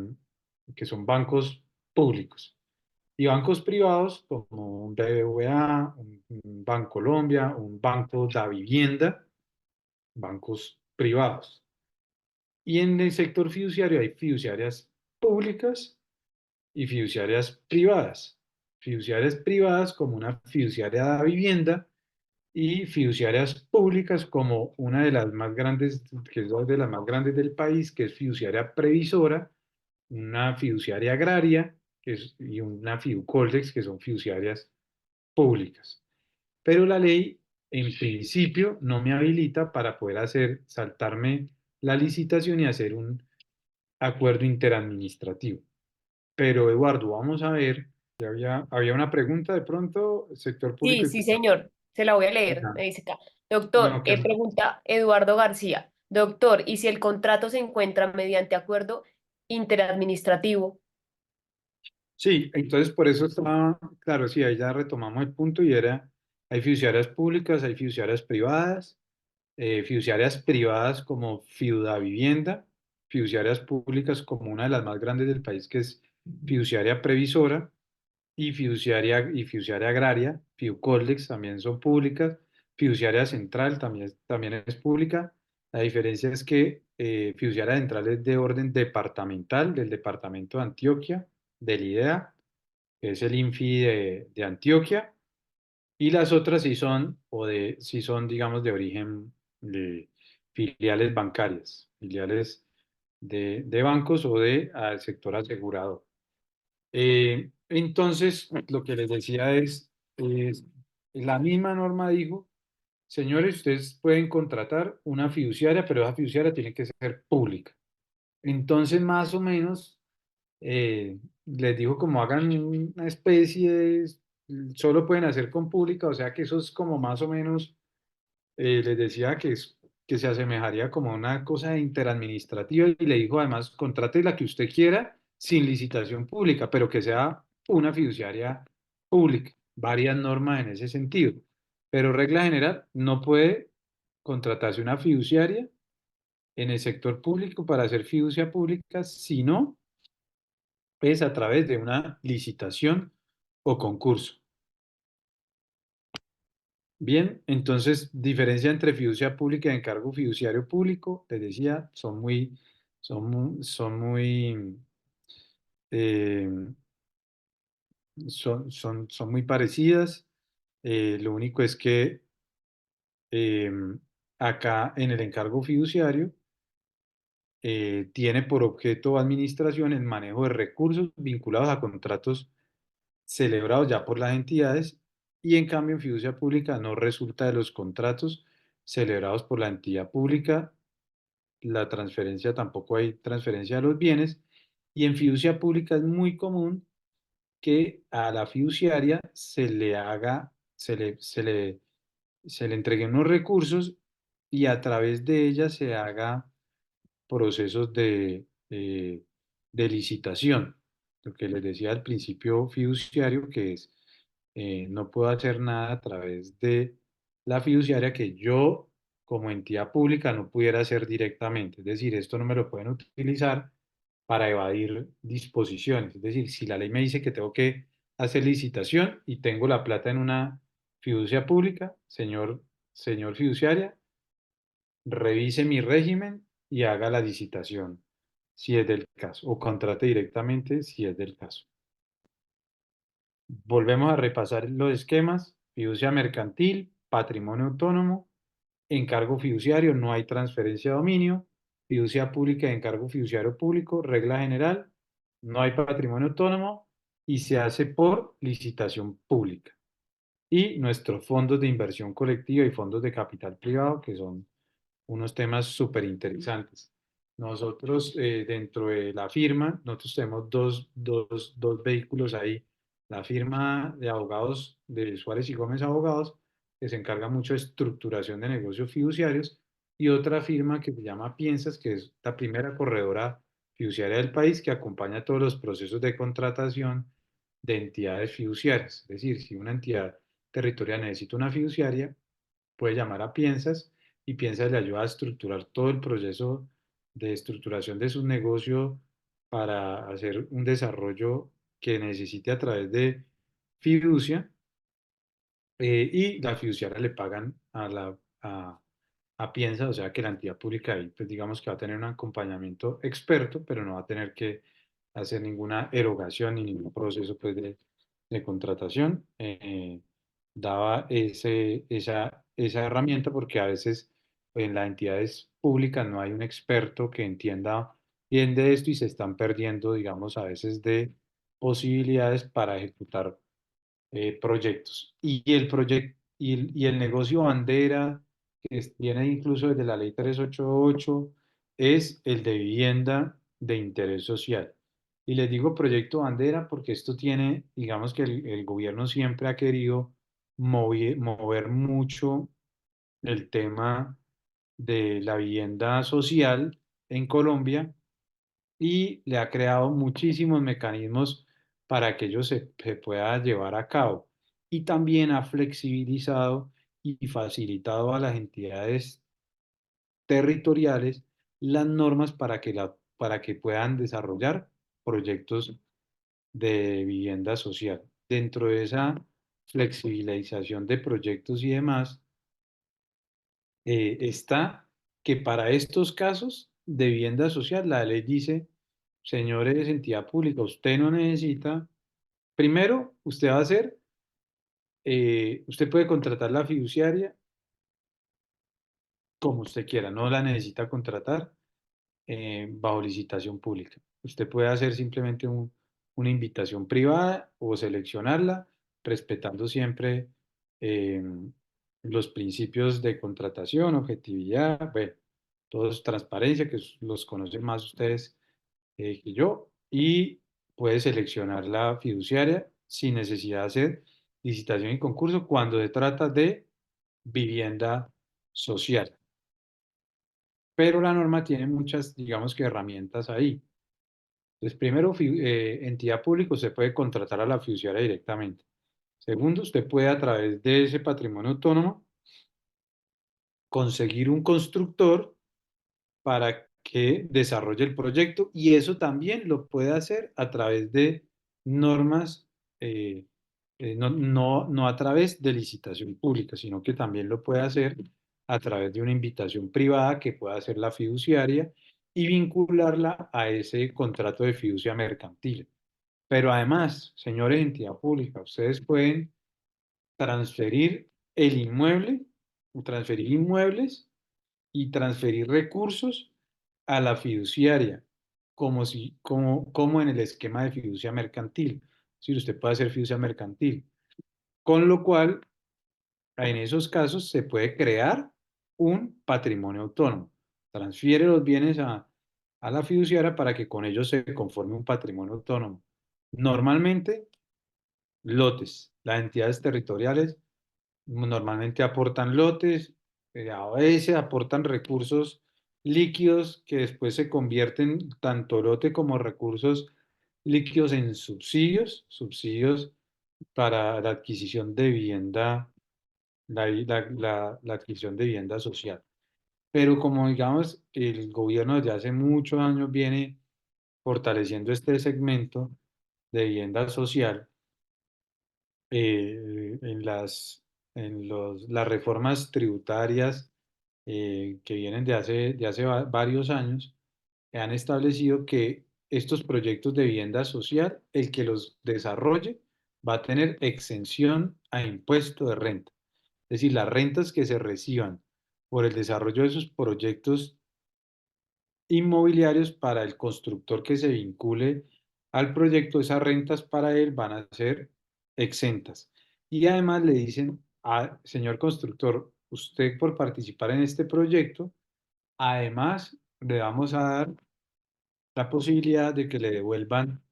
que son bancos públicos. Y bancos privados como un BBVA, un Bancolombia, un Banco da Vivienda, bancos privados. Y en el sector fiduciario hay fiduciarias públicas y fiduciarias privadas. Fiduciarias privadas como una fiduciaria da vivienda y fiduciarias públicas como una de las más grandes, que es una de las más grandes del país, que es fiduciaria previsora, una fiduciaria agraria y una fiducoldex, que son fiduciarias públicas. Pero la ley, en principio, no me habilita para poder saltarme la licitación y hacer un acuerdo interadministrativo. Pero Eduardo, vamos a ver, había una pregunta de pronto, sector Sí, público y sí, privado. señor. Se la voy a leer. Ya. Me dice acá. Doctor, No, que pregunta Eduardo García. Doctor, ¿y si el contrato se encuentra mediante acuerdo interadministrativo? sí, entonces por eso estaba, claro, sí, ahí ya retomamos el punto y era, hay fiduciarias públicas, hay fiduciarias privadas como Fiudavivienda, fiduciarias públicas como una de las más grandes del país que es Fiduciaria Previsora y fiduciaria agraria, Fiucoldex también son públicas, Fiduciaria Central también es pública. La diferencia es que Fiduciaria Central es de orden departamental, del departamento de Antioquia, del IDEA, que es el INFI de Antioquia, y las otras sí son, digamos, de origen de filiales bancarias, filiales de bancos o al sector asegurador. Entonces, lo que les decía es, la misma norma dijo, señores, ustedes pueden contratar una fiduciaria, pero esa fiduciaria tiene que ser pública. Entonces, más o menos, les dijo como hagan una especie solo pueden hacer con pública, o sea que eso es como más o menos les decía que se asemejaría como a una cosa interadministrativa y le dijo además, contrate la que usted quiera sin licitación pública, pero que sea una fiduciaria pública. Varias normas en ese sentido. Pero regla general, no puede contratarse una fiduciaria en el sector público para hacer fiducia pública, sino es a través de una licitación o concurso. Bien, entonces, diferencia entre fiducia pública y encargo fiduciario público, les decía, son muy, eh, son muy parecidas. Lo único es que eh, acá en el encargo fiduciario tiene por objeto administración el manejo de recursos vinculados a contratos celebrados ya por las entidades y en cambio en fiducia pública no resulta de los contratos celebrados por la entidad pública, la transferencia tampoco hay transferencia de los bienes y en fiducia pública es muy común que a la fiduciaria se le entreguen unos recursos y a través de ella se haga procesos de licitación. Lo que les decía al principio fiduciario, que es, no puedo hacer nada a través de la fiduciaria que yo como entidad pública no pudiera hacer directamente. Es decir, esto no me lo pueden utilizar para evadir disposiciones. Es decir, si la ley me dice que tengo que hacer licitación y tengo la plata en una fiducia pública, señor fiduciaria, revise mi régimen y haga la licitación, si es del caso, o contrate directamente si es del caso. Volvemos a repasar los esquemas: fiducia mercantil, patrimonio autónomo, encargo fiduciario, no hay transferencia de dominio, fiducia pública y encargo fiduciario público, regla general, no hay patrimonio autónomo y se hace por licitación pública. Y nuestros fondos de inversión colectiva y fondos de capital privado, que son unos temas súper interesantes. Nosotros, dentro de la firma, nosotros tenemos dos vehículos ahí la firma de abogados de Suárez y Gómez Abogados, que se encarga mucho de estructuración de negocios fiduciarios, y otra firma que se llama Piensas, que es la primera corredora fiduciaria del país que acompaña todos los procesos de contratación de entidades fiduciarias. Es decir, si una entidad territorial necesita una fiduciaria, puede llamar a Piensas y Piensas le ayuda a estructurar todo el proceso de estructuración de su negocio para hacer un desarrollo que necesite a través de fiducia, y la fiduciaria le pagan a Piensa, o sea que la entidad pública ahí, pues digamos que va a tener un acompañamiento experto, pero no va a tener que hacer ninguna erogación ni ningún proceso pues, de contratación. Daba esa herramienta porque a veces en las entidades públicas no hay un experto que entienda bien de esto y se están perdiendo, digamos, a veces de posibilidades para ejecutar proyectos. Y el negocio bandera, que viene incluso desde la ley 388, es el de vivienda de interés social. Y les digo proyecto bandera porque esto tiene, digamos que el gobierno siempre ha querido mover mucho el tema de la vivienda social en Colombia y le ha creado muchísimos mecanismos para que ello se pueda llevar a cabo. Y también ha flexibilizado y facilitado a las entidades territoriales las normas para que puedan desarrollar proyectos de vivienda social. Dentro de esa flexibilización de proyectos y demás, está que para estos casos de vivienda social, la ley dice, señores, entidad pública, usted no necesita, primero, usted va a hacer, usted puede contratar la fiduciaria como usted quiera, no la necesita contratar bajo licitación pública. Usted puede hacer simplemente una invitación privada o seleccionarla, respetando siempre eh, los principios de contratación, objetividad, bueno, todo es transparencia, que los conocen más ustedes que yo, y puede seleccionar la fiduciaria sin necesidad de hacer licitación y concurso cuando se trata de vivienda social. Pero la norma tiene muchas, digamos que herramientas ahí. Entonces, primero, entidad pública, usted puede contratar a la fiduciaria directamente. Segundo, usted puede a través de ese patrimonio autónomo conseguir un constructor para que desarrolle el proyecto y eso también lo puede hacer a través de normas, eh, no a través de licitación pública, sino que también lo puede hacer a través de una invitación privada que pueda hacer la fiduciaria y vincularla a ese contrato de fiducia mercantil. Pero además, señores de entidad pública, ustedes pueden transferir el inmueble, transferir inmuebles y transferir recursos a la fiduciaria, como en el esquema de fiducia mercantil. Si usted puede hacer fiducia mercantil, con lo cual en esos casos se puede crear un patrimonio autónomo. Transfiere los bienes a la fiduciaria para que con ellos se conforme un patrimonio autónomo. Normalmente, lotes. Las entidades territoriales normalmente aportan lotes, a veces aportan recursos líquidos que después se convierten tanto lote como recursos líquidos en subsidios para la adquisición de vivienda, la adquisición de vivienda social. Pero como digamos, el gobierno desde hace muchos años viene fortaleciendo este segmento de vivienda social, las reformas tributarias que vienen de hace varios años, han establecido que estos proyectos de vivienda social, el que los desarrolle, va a tener exención a impuesto de renta. Es decir, las rentas que se reciban por el desarrollo de esos proyectos inmobiliarios para el constructor que se vincule al proyecto, esas rentas para él van a ser exentas. Y además le dicen, señor constructor, usted por participar en este proyecto, además le vamos a dar la posibilidad de que le devuelvan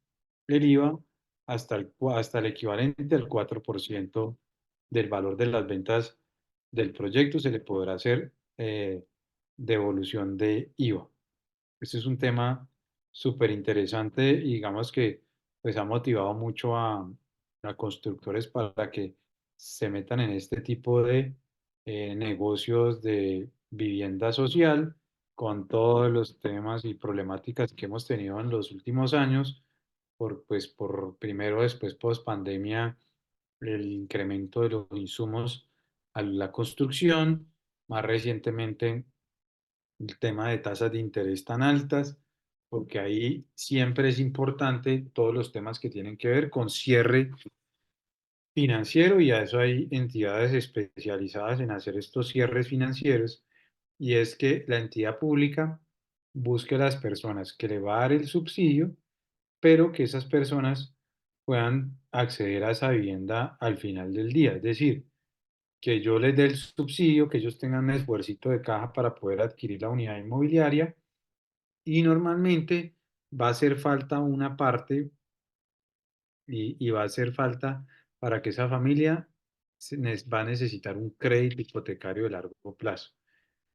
el IVA hasta el equivalente al 4% del valor de las ventas del proyecto se le podrá hacer devolución de IVA. Este es un tema súper interesante y digamos que pues ha motivado mucho a constructores para que se metan en este tipo de negocios de vivienda social con todos los temas y problemáticas que hemos tenido en los últimos años, por primero, después post pandemia, el incremento de los insumos a la construcción, más recientemente el tema de tasas de interés tan altas, porque ahí siempre es importante todos los temas que tienen que ver con cierre financiero y a eso hay entidades especializadas en hacer estos cierres financieros y es que la entidad pública busque a las personas que le va a dar el subsidio, pero que esas personas puedan acceder a esa vivienda al final del día, es decir, que yo les dé el subsidio, que ellos tengan un esfuercito de caja para poder adquirir la unidad inmobiliaria y normalmente va a hacer falta una parte y va a hacer falta para que esa familia va a necesitar un crédito hipotecario de largo plazo.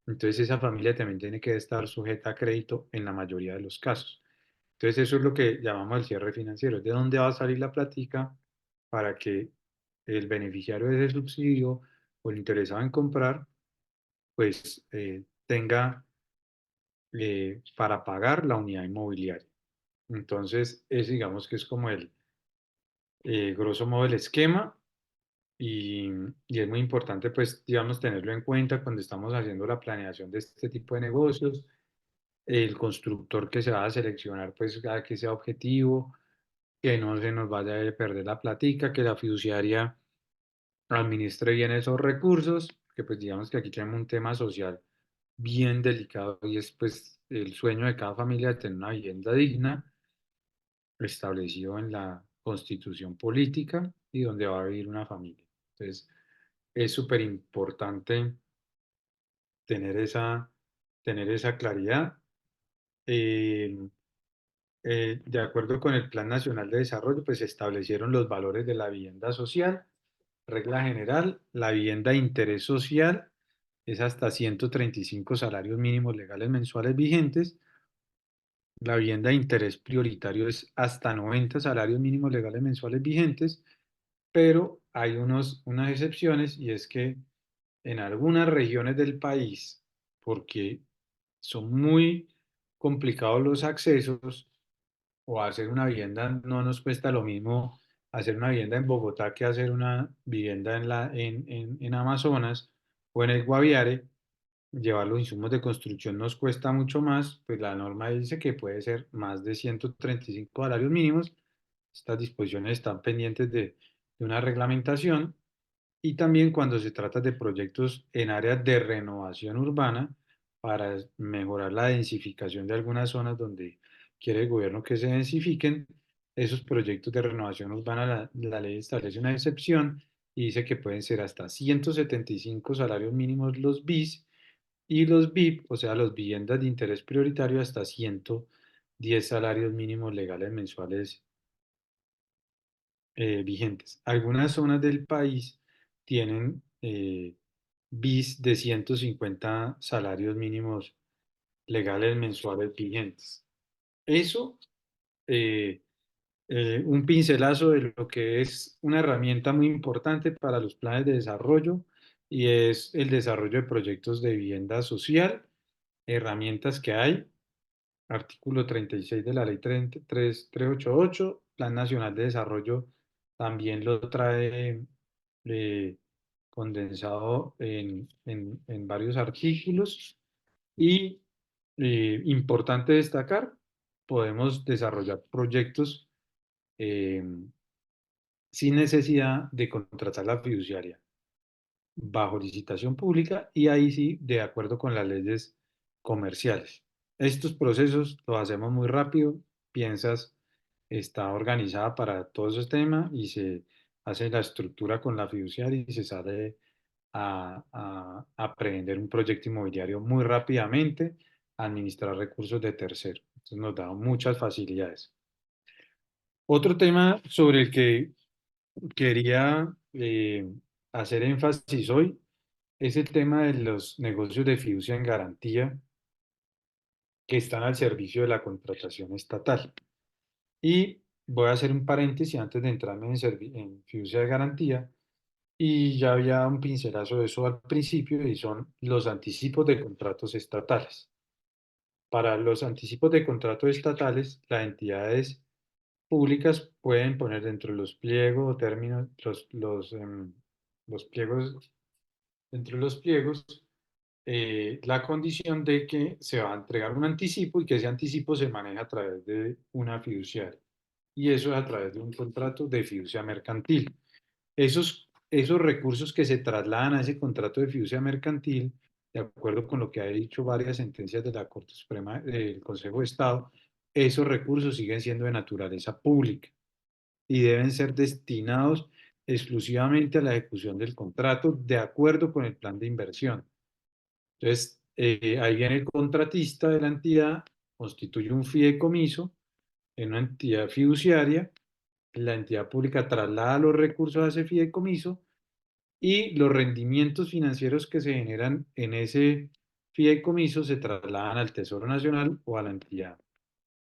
Entonces esa familia también tiene que estar sujeta a crédito en la mayoría de los casos. Entonces eso es lo que llamamos el cierre financiero. ¿De dónde va a salir la plática para que el beneficiario de ese subsidio o el interesado en comprar, pues tenga para pagar la unidad inmobiliaria? Entonces, es digamos que es como grosso modo el esquema y, y es muy importante, pues, digamos, tenerlo en cuenta cuando estamos haciendo la planeación de este tipo de negocios. El constructor que se va a seleccionar, pues, a que sea objetivo, que no se nos vaya a perder la platica, que la fiduciaria administre bien esos recursos, que pues digamos que aquí tenemos un tema social bien delicado y es pues el sueño de cada familia de tener una vivienda digna establecido en la constitución política y donde va a vivir una familia. Entonces, es súper importante tener tener esa claridad. Eh, de acuerdo con el Plan Nacional de Desarrollo, pues se establecieron los valores de la vivienda social. Regla general, la vivienda de interés social es hasta 135 salarios mínimos legales mensuales vigentes. La vivienda de interés prioritario es hasta 90 salarios mínimos legales mensuales vigentes, pero hay unas excepciones y es que en algunas regiones del país, porque son muy complicados los accesos, o hacer una vivienda no nos cuesta lo mismo hacer una vivienda en Bogotá que hacer una vivienda en Amazonas o en el Guaviare. Llevar los insumos de construcción nos cuesta mucho más, pues la norma dice que puede ser más de 135 salarios mínimos. Estas disposiciones están pendientes de una reglamentación y también cuando se trata de proyectos en áreas de renovación urbana para mejorar la densificación de algunas zonas donde quiere el gobierno que se densifiquen, esos proyectos de renovación urbana, la ley establece una excepción y dice que pueden ser hasta 175 salarios mínimos los BIS y los BIP, o sea, los viviendas de interés prioritario, hasta 110 salarios mínimos legales mensuales vigentes. Algunas zonas del país tienen BIS de 150 salarios mínimos legales mensuales vigentes. Eso, eh, un pincelazo de lo que es una herramienta muy importante para los planes de desarrollo y es el desarrollo de proyectos de vivienda social, herramientas que hay artículo 36 de la ley 388, Plan Nacional de Desarrollo también lo trae eh, condensado en varios artículos y importante destacar, podemos desarrollar proyectos eh, sin necesidad de contratar la fiduciaria bajo licitación pública y ahí sí, de acuerdo con las leyes comerciales. Estos procesos los hacemos muy rápido, piensas, está organizada para todos esos temas y se hace la estructura con la fiduciaria y se sale a prender un proyecto inmobiliario muy rápidamente, a administrar recursos de tercero. Entonces nos da muchas facilidades. Otro tema sobre el que quería hacer énfasis hoy es el tema de los negocios de fiducia en garantía que están al servicio de la contratación estatal. Y voy a hacer un paréntesis antes de entrarme en fiducia de garantía. Y ya había un pincelazo de eso al principio y son los anticipos de contratos estatales. Para los anticipos de contratos estatales, las entidades públicas pueden poner dentro de los pliegos o términos, los pliegos, dentro de los pliegos, la condición de que se va a entregar un anticipo y que ese anticipo se maneja a través de una fiduciaria. Y eso es a través de un contrato de fiducia mercantil. Esos recursos que se trasladan a ese contrato de fiducia mercantil, de acuerdo con lo que ha dicho varias sentencias de la Corte Suprema del Consejo de Estado, esos recursos siguen siendo de naturaleza pública y deben ser destinados exclusivamente a la ejecución del contrato de acuerdo con el plan de inversión. Entonces, ahí viene el contratista de la entidad, constituye un fideicomiso en una entidad fiduciaria, la entidad pública traslada los recursos a ese fideicomiso y los rendimientos financieros que se generan en ese fideicomiso se trasladan al Tesoro Nacional o a la entidad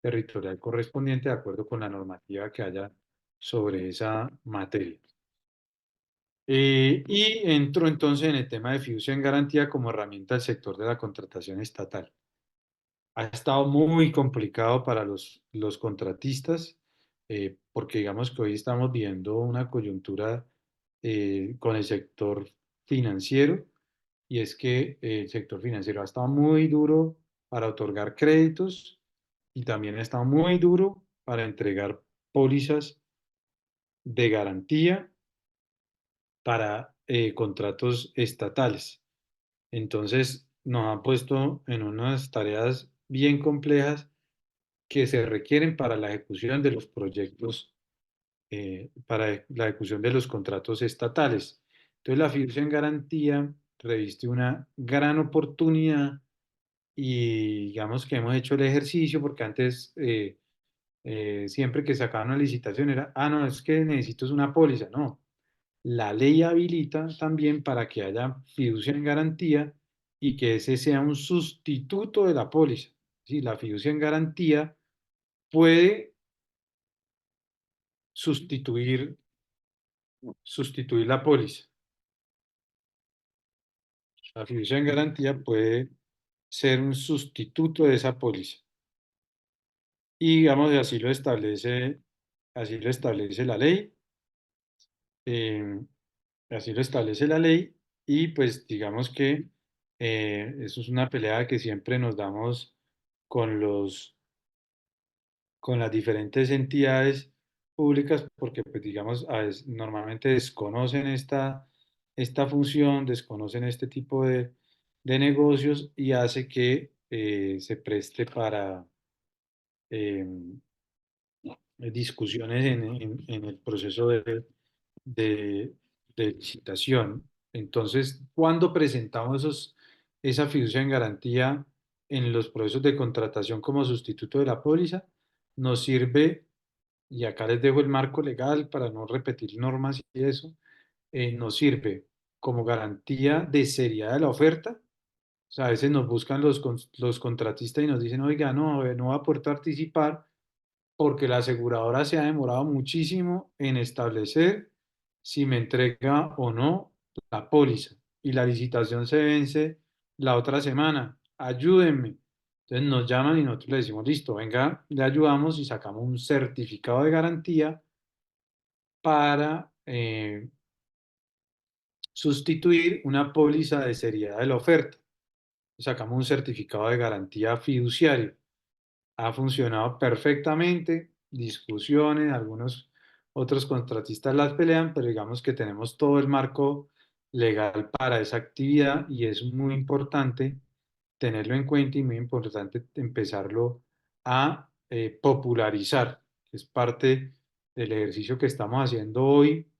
territorial correspondiente de acuerdo con la normativa que haya sobre esa materia. Y entro entonces en el tema de fiducia en garantía como herramienta del sector de la contratación estatal. Ha estado muy complicado para los contratistas, porque digamos que hoy estamos viendo una coyuntura con el sector financiero, y es que el sector financiero ha estado muy duro para otorgar créditos y también ha estado muy duro para entregar pólizas de garantía para contratos estatales. Entonces nos ha puesto en unas tareas bien complejas que se requieren para la ejecución de los proyectos, para la ejecución de los contratos estatales. Entonces, la fiducia en garantía reviste una gran oportunidad y digamos que hemos hecho el ejercicio porque antes, siempre que sacaban una licitación era, ah, no, es que necesito es una póliza. No, la ley habilita también para que haya fiducia en garantía y que ese sea un sustituto de la póliza. Sí, la fiducia en garantía puede sustituir la póliza. La fiducia en garantía puede ser un sustituto de esa póliza. Y digamos, así lo establece la ley, eh, así lo establece la ley, y pues digamos que eso es una pelea que siempre nos damos con con las diferentes entidades públicas, porque pues digamos, normalmente desconocen esta función, desconocen este tipo de negocios y hace que se preste para eh, discusiones en el proceso de, de licitación. Entonces, cuando presentamos esa fiducia en garantía en los procesos de contratación como sustituto de la póliza, nos sirve, y acá les dejo el marco legal para no repetir normas y eso, nos sirve como garantía de seriedad de la oferta. O sea, a veces nos buscan los contratistas y nos dicen, oiga, no, no va a poder participar porque la aseguradora se ha demorado muchísimo en establecer si me entrega o no la póliza y la licitación se vence la otra semana. Ayúdenme. Entonces nos llaman y nosotros le decimos, listo, venga, le ayudamos y sacamos un certificado de garantía para sustituir una póliza de seriedad de la oferta. Sacamos un certificado de garantía fiduciario. Ha funcionado perfectamente, discusiones, algunos otros contratistas las pelean, pero digamos que tenemos todo el marco legal para esa actividad y es muy importante tenerlo en cuenta y muy importante empezarlo a popularizar, que es parte del ejercicio que estamos haciendo hoy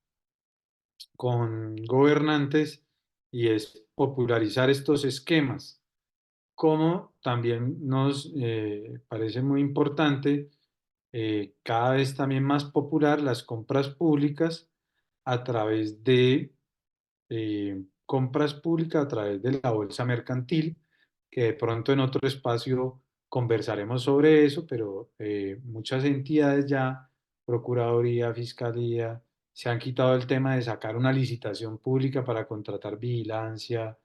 con gobernantes y es popularizar estos esquemas. Como también nos parece muy importante cada vez también más popular las compras públicas a través de compras públicas a través de la bolsa mercantil, que de pronto en otro espacio conversaremos sobre eso, pero muchas entidades ya, Procuraduría, Fiscalía, se han quitado el tema de sacar una licitación pública para contratar vigilancia,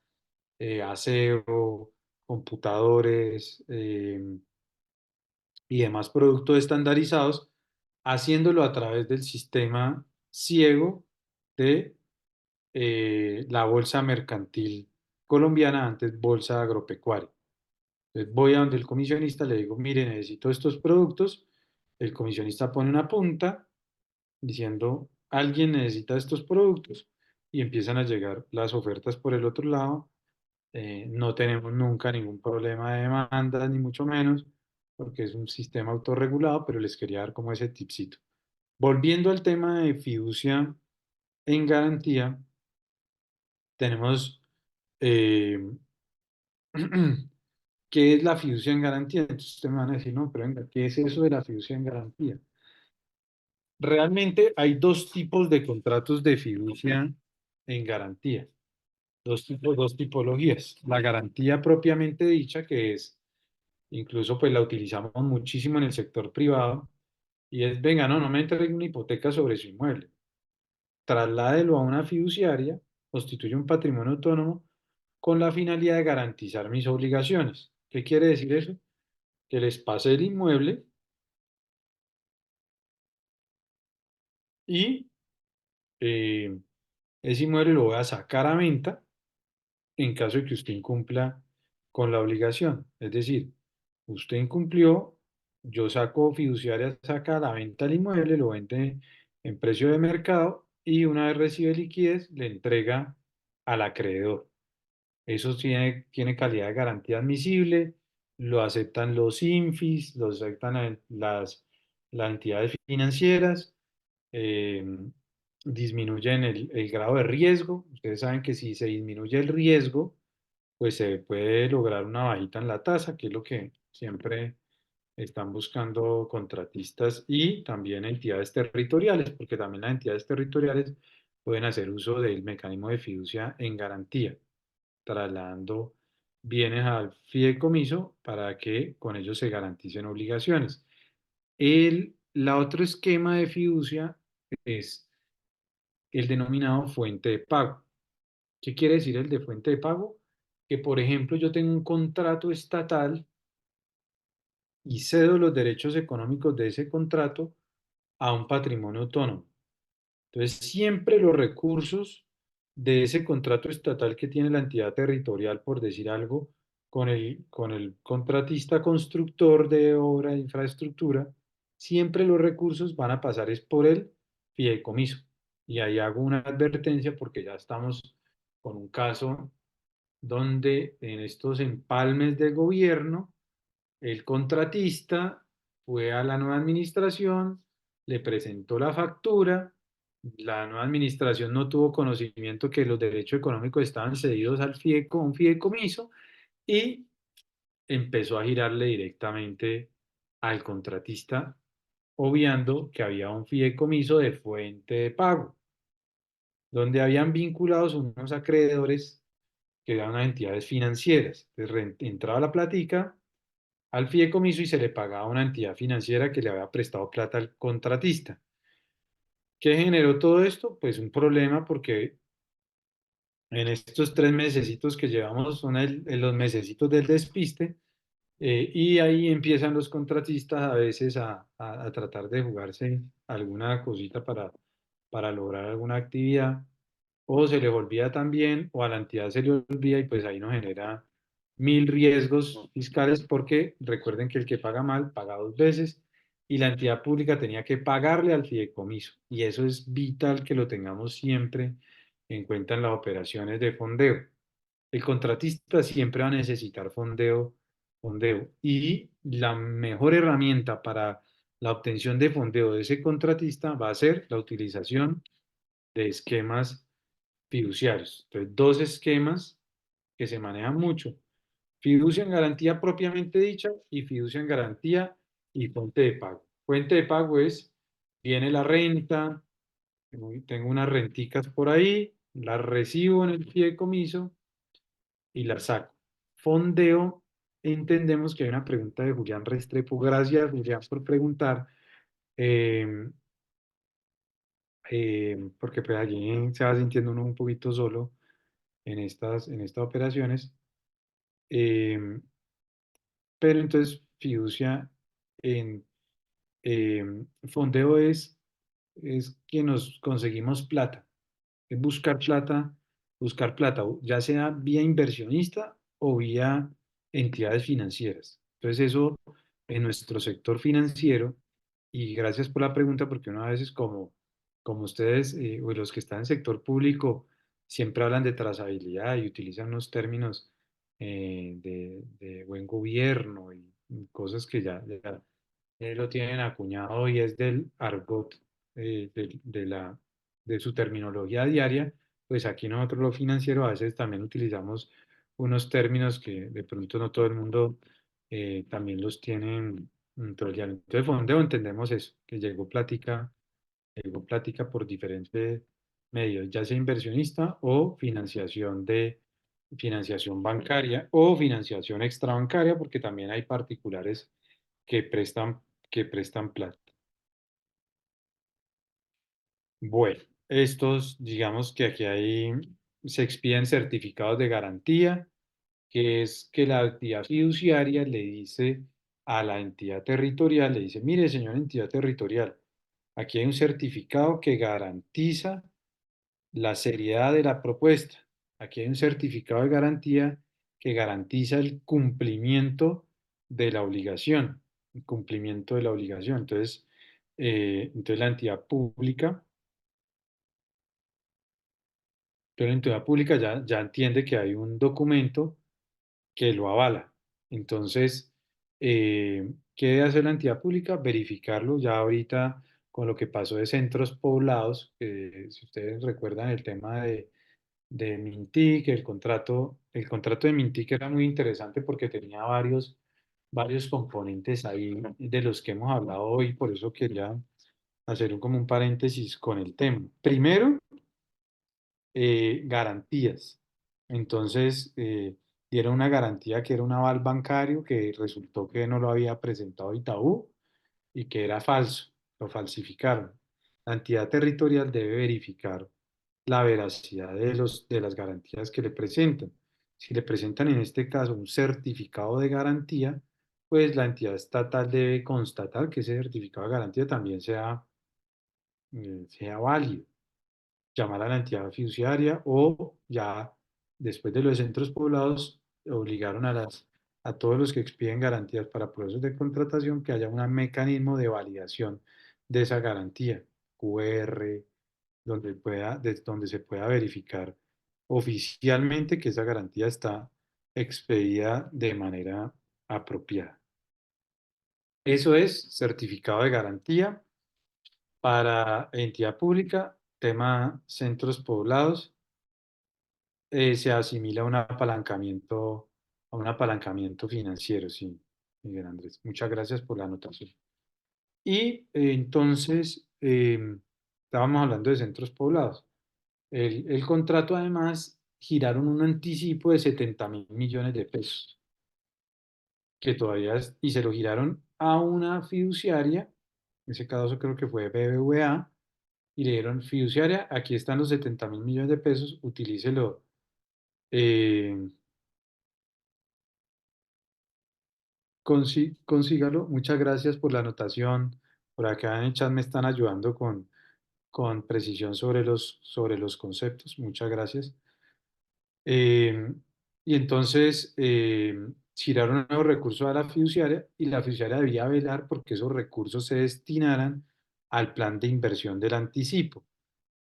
aseo, computadores y demás productos estandarizados, haciéndolo a través del sistema ciego de la bolsa mercantil colombiana, antes bolsa agropecuaria. Entonces voy a donde el comisionista, le digo, mire, necesito estos productos. El comisionista pone una punta diciendo, alguien necesita estos productos y empiezan a llegar las ofertas por el otro lado. No tenemos nunca ningún problema de demanda, ni mucho menos, porque es un sistema autorregulado, pero les quería dar como ese tipcito. Volviendo al tema de fiducia en garantía, tenemos eh, ¿qué es la fiducia en garantía? Entonces ustedes me van a decir, no, pero venga, ¿qué es eso de la fiducia en garantía? Realmente hay dos tipos de contratos de fiducia en garantía, dos tipologías. La garantía propiamente dicha, que es, incluso pues la utilizamos muchísimo en el sector privado, y es, venga, no me entregue una hipoteca sobre su inmueble, trasládelo a una fiduciaria, constituye un patrimonio autónomo con la finalidad de garantizar mis obligaciones. ¿Qué quiere decir eso? Que les pase el inmueble y eh, ese inmueble lo voy a sacar a venta en caso de que usted incumpla con la obligación. Es decir, usted incumplió, yo saco fiduciaria, saca a la venta el inmueble, lo vende en precio de mercado y una vez recibe liquidez, le entrega al acreedor. Eso tiene calidad de garantía admisible, lo aceptan los INFIs, lo aceptan las entidades financieras, eh, disminuyen el grado de riesgo. Ustedes saben que si se disminuye el riesgo, pues se puede lograr una bajita en la tasa, que es lo que siempre están buscando contratistas y también entidades territoriales, porque también las entidades territoriales pueden hacer uso del mecanismo de fiducia en garantía, trasladando bienes al fideicomiso para que con ellos se garanticen obligaciones. La otro esquema de fiducia es el denominado fuente de pago. ¿Qué quiere decir el de fuente de pago? Que, por ejemplo, yo tengo un contrato estatal y cedo los derechos económicos de ese contrato a un patrimonio autónomo. Entonces, siempre los recursos de ese contrato estatal que tiene la entidad territorial, por decir algo, con el contratista constructor de obra de infraestructura, siempre los recursos van a pasar es por el fideicomiso. Y ahí hago una advertencia porque ya estamos con un caso donde en estos empalmes de gobierno, el contratista fue a la nueva administración, le presentó la factura, la nueva administración no tuvo conocimiento que los derechos económicos estaban cedidos al un fideicomiso y empezó a girarle directamente al contratista, obviando que había un fideicomiso de fuente de pago, donde habían vinculados unos acreedores que eran unas entidades financieras. Entonces entraba la platica al fideicomiso y se le pagaba a una entidad financiera que le había prestado plata al contratista. ¿Qué generó todo esto? Pues un problema porque en estos 3 mesecitos que llevamos son los mesecitos del despiste, y ahí empiezan los contratistas a veces a tratar de jugarse alguna cosita para lograr alguna actividad, o se les olvida también, o a la entidad se le olvida y pues ahí nos genera mil riesgos fiscales porque recuerden que el que paga mal paga dos veces y la entidad pública tenía que pagarle al fideicomiso y eso es vital que lo tengamos siempre en cuenta en las operaciones de fondeo. El contratista siempre va a necesitar fondeo y la mejor herramienta para la obtención de fondeo de ese contratista va a ser la utilización de esquemas fiduciarios. Entonces, dos esquemas que se manejan mucho. Fiducia en garantía propiamente dicha y fiducia en garantía y fuente de pago. Fuente de pago es, viene la renta, tengo unas renticas por ahí, las recibo en el fideicomiso y las saco. Fondeo, entendemos que hay una pregunta de Julián Restrepo. Gracias, Julián, por preguntar. eh, Porque pues allí se va sintiendo uno un poquito solo en estas operaciones. eh, pero entonces fiducia en fondeo es que nos conseguimos plata, es buscar plata, ya sea vía inversionista o vía entidades financieras. Entonces eso en nuestro sector financiero, y gracias por la pregunta, porque una vez es como ustedes o los que están en el sector público siempre hablan de trazabilidad y utilizan unos términos de buen gobierno y cosas que ya lo tienen acuñado y es del argot, de su terminología diaria, pues aquí nosotros los financieros a veces también utilizamos unos términos que de pronto no todo el mundo también los tiene todo el día. Entonces, fondeo entendemos eso, que llegó plática por diferentes medios, ya sea inversionista o financiación bancaria o financiación extrabancaria, porque también hay particulares que prestan plata. Bueno, estos, digamos que se expiden certificados de garantía, que es que la entidad fiduciaria le dice a la entidad territorial, le dice, mire, señora entidad territorial, aquí hay un certificado que garantiza la seriedad de la propuesta. Aquí hay un certificado de garantía que garantiza el cumplimiento de la obligación, el cumplimiento de la obligación. Entonces la entidad pública, ya entiende que hay un documento que lo avala. Entonces, ¿qué debe hacer la entidad pública? Verificarlo ya ahorita con lo que pasó de centros poblados, si ustedes recuerdan el tema de Mintic, el contrato de Mintic era muy interesante porque tenía varios componentes ahí de los que hemos hablado hoy, por eso quería hacer como un paréntesis con el tema. Primero, garantías. Entonces, dieron una garantía que era un aval bancario que resultó que no lo había presentado Itaú y que era falso, lo falsificaron. La entidad territorial debe verificar la veracidad de las garantías que le presentan. Si le presentan en este caso un certificado de garantía, pues la entidad estatal debe constatar que ese certificado de garantía también sea válido, llamar a la entidad fiduciaria o ya después de los centros poblados obligaron a todos los que expiden garantías para procesos de contratación que haya un mecanismo de validación de esa garantía, QR, donde se pueda verificar oficialmente que esa garantía está expedida de manera apropiada. Eso es certificado de garantía para entidad pública, tema centros poblados. Se asimila a un apalancamiento financiero, sí, Miguel Andrés. Muchas gracias por la anotación. Y entonces, estábamos hablando de centros poblados. El contrato, además, giraron un anticipo de 70.000 millones de pesos, y se lo giraron a una fiduciaria, en ese caso creo que fue BBVA, y le dieron fiduciaria, aquí están los 70.000 millones de pesos, utilícelo. eh, Consígalo. Muchas gracias por la anotación. Por acá en el chat me están ayudando con precisión sobre los conceptos. Muchas gracias. Eh, y entonces giraron los recursos a la fiduciaria y la fiduciaria debía velar porque esos recursos se destinaran al plan de inversión del anticipo.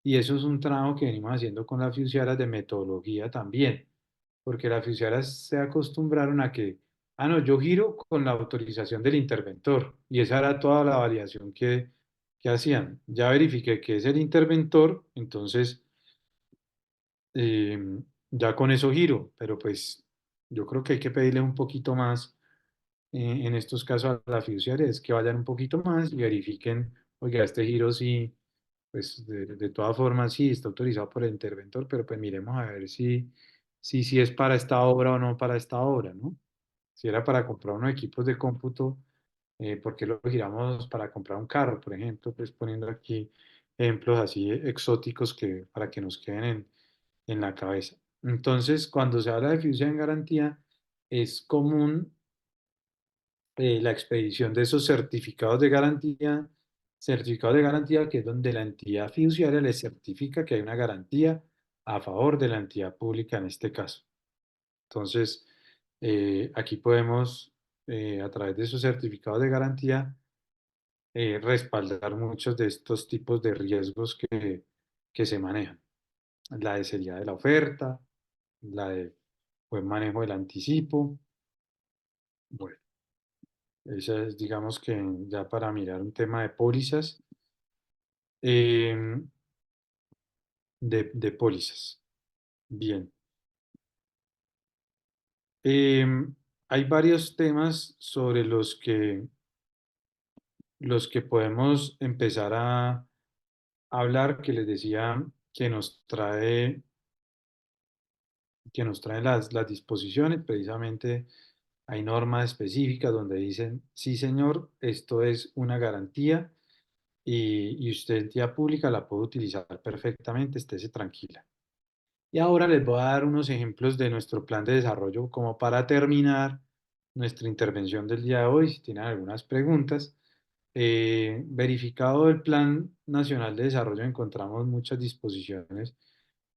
Y eso es un trabajo que venimos haciendo con las fiduciarias de metodología también, porque las fiduciarias se acostumbraron a que, no, yo giro con la autorización del interventor y esa era toda la validación que hacían. Ya verifiqué que es el interventor, entonces eh, ya con eso giro, pero pues yo creo que hay que pedirle un poquito más en estos casos a la fiduciaria es que vayan un poquito más y verifiquen, oiga, este giro sí, pues de todas formas sí está autorizado por el interventor, pero pues miremos a ver si es para esta obra o no para esta obra, ¿no? Si era para comprar unos equipos de cómputo, ¿por qué lo giramos para comprar un carro, por ejemplo? Pues poniendo aquí ejemplos así exóticos que, para que nos queden en la cabeza. Entonces, cuando se habla de fiducia en garantía, es común la expedición de esos certificados de garantía que es donde la entidad fiduciaria le certifica que hay una garantía a favor de la entidad pública en este caso. Entonces, aquí podemos, a través de esos certificados de garantía, respaldar muchos de estos tipos de riesgos que se manejan. La de seriedad de la oferta, la de buen manejo del anticipo. Bueno, esa es, digamos que ya para mirar un tema de pólizas, eh, de pólizas. Bien. Eh, Hay varios temas sobre los que podemos empezar a hablar, que les decía que nos trae las disposiciones. Precisamente hay normas específicas donde dicen, sí señor, esto es una garantía y usted, entidad pública, la puede utilizar perfectamente, estése tranquila. Y ahora les voy a dar unos ejemplos de nuestro plan de desarrollo como para terminar nuestra intervención del día de hoy. Si tienen algunas preguntas, verificado el Plan Nacional de Desarrollo, encontramos muchas disposiciones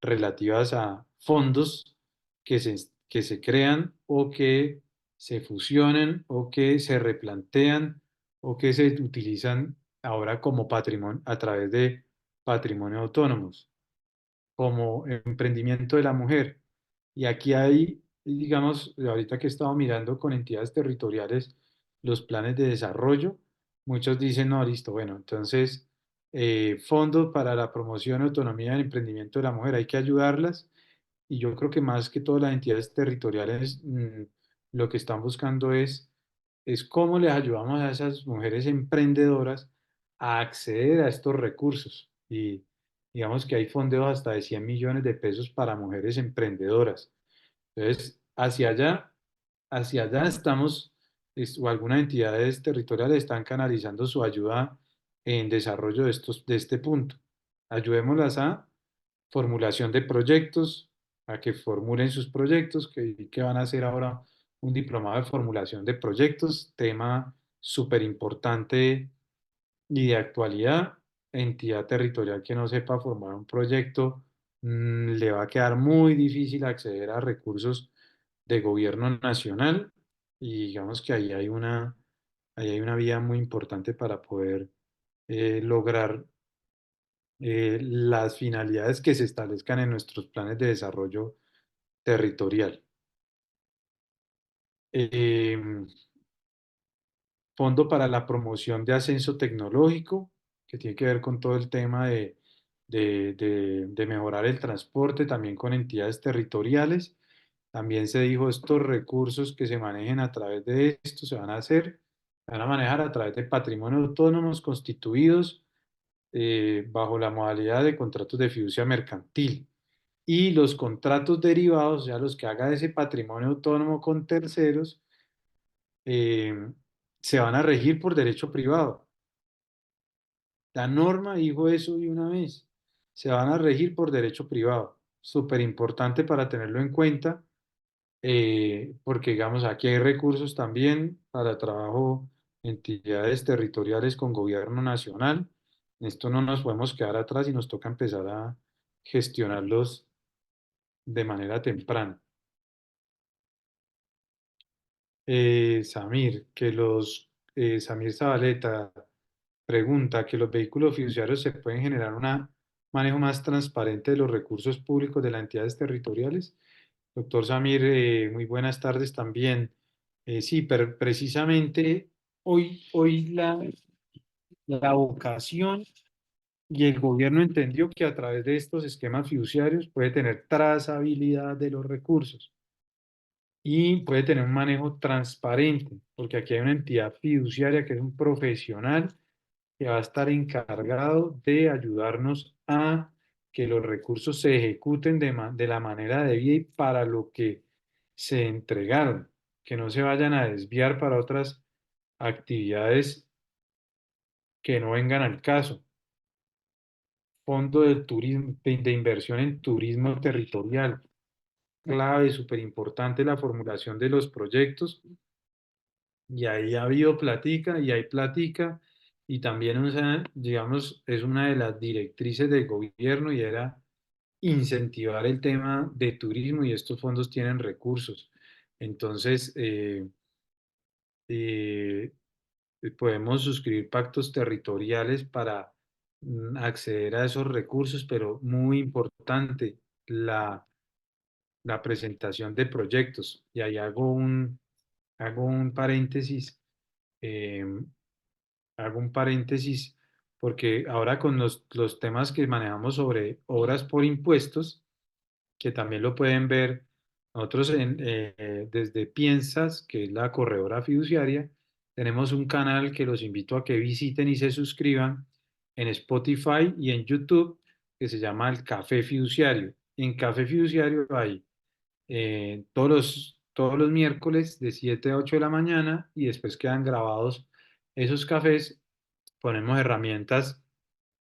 relativas a fondos que se, que se crean o que se fusionan o que se replantean o que se utilizan ahora como patrimonio a través de patrimonio autónomos, como emprendimiento de la mujer. Y aquí hay, digamos, ahorita que he estado mirando con entidades territoriales los planes de desarrollo, muchos dicen, no, listo, bueno, entonces, fondos para la promoción y autonomía del emprendimiento de la mujer, hay que ayudarlas. Y yo creo que más que todas las entidades territoriales, lo que están buscando es cómo les ayudamos a esas mujeres emprendedoras a acceder a estos recursos. Y digamos que hay fondeos hasta de 100 millones de pesos para mujeres emprendedoras. Entonces, hacia allá estamos, o algunas entidades territoriales están canalizando su ayuda en desarrollo de este punto. Ayudémoslas a formulación de proyectos, a que formulen sus proyectos, que van a hacer ahora un diplomado de formulación de proyectos, tema súper importante y de actualidad. Entidad territorial que no sepa formar un proyecto, le va a quedar muy difícil acceder a recursos de gobierno nacional, y digamos que ahí hay una vía muy importante para poder lograr las finalidades que se establezcan en nuestros planes de desarrollo territorial. Eh, Fondo para la promoción de ascenso tecnológico, que tiene que ver con todo el tema de mejorar el transporte, también con entidades territoriales. También se dijo, estos recursos que se manejen a través de esto se van a manejar a través de patrimonio autónomos constituidos bajo la modalidad de contratos de fiducia mercantil. Y los contratos derivados, o sea, los que haga ese patrimonio autónomo con terceros, eh, se van a regir por derecho privado. La norma dijo eso de una vez. Se van a regir por derecho privado. Súper importante para tenerlo en cuenta, porque digamos, aquí hay recursos también para trabajo, entidades territoriales con gobierno nacional. En esto no nos podemos quedar atrás y nos toca empezar a gestionarlos de manera temprana. Samir Zabaleta pregunta que los vehículos fiduciarios se pueden generar un manejo más transparente de los recursos públicos de las entidades territoriales. Doctor Samir, muy buenas tardes también. Sí, pero precisamente hoy la vocación y el gobierno entendió que a través de estos esquemas fiduciarios puede tener trazabilidad de los recursos. y puede tener un manejo transparente, porque aquí hay una entidad fiduciaria que es un profesional que va a estar encargado de ayudarnos a que los recursos se ejecuten de la manera debida y para lo que se entregaron, que no se vayan a desviar para otras actividades que no vengan al caso. Fondo del turismo, de inversión en turismo territorial, clave, súper importante la formulación de los proyectos. Y ahí ha habido platica y hay platica y también, o sea, digamos, es una de las directrices del gobierno y era incentivar el tema de turismo y estos fondos tienen recursos. Entonces, eh, podemos suscribir pactos territoriales para acceder a esos recursos, pero muy importante la, la presentación de proyectos. Y ahí hago un paréntesis. eh, Hago un paréntesis porque ahora con los temas que manejamos sobre obras por impuestos, que también lo pueden ver nosotros desde Piensas, que es la corredora fiduciaria, tenemos un canal que los invito a que visiten y se suscriban en Spotify y en YouTube, que se llama el Café Fiduciario. En Café Fiduciario hay todos los miércoles de 7 a 8 de la mañana y después quedan grabados esos cafés. Ponemos herramientas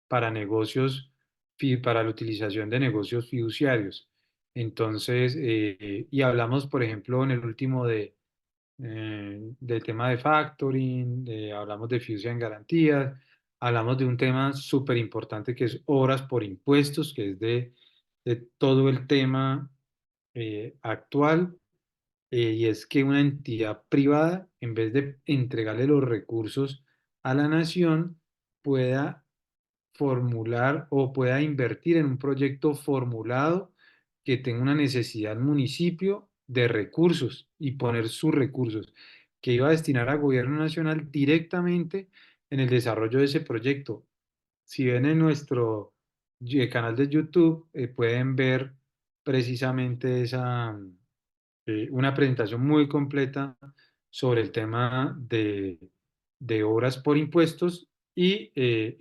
para negocios, para la utilización de negocios fiduciarios. Entonces, y hablamos, por ejemplo, en el último del tema de factoring, hablamos de fiducia en garantías, hablamos de un tema súper importante que es obras por impuestos, que es de todo el tema actual, y es que una entidad privada, en vez de entregarle los recursos a la nación, pueda formular o pueda invertir en un proyecto formulado que tenga una necesidad municipio de recursos y poner sus recursos que iba a destinar al gobierno nacional directamente en el desarrollo de ese proyecto. Si ven en nuestro canal de YouTube, pueden ver precisamente una presentación muy completa sobre el tema de obras por impuestos y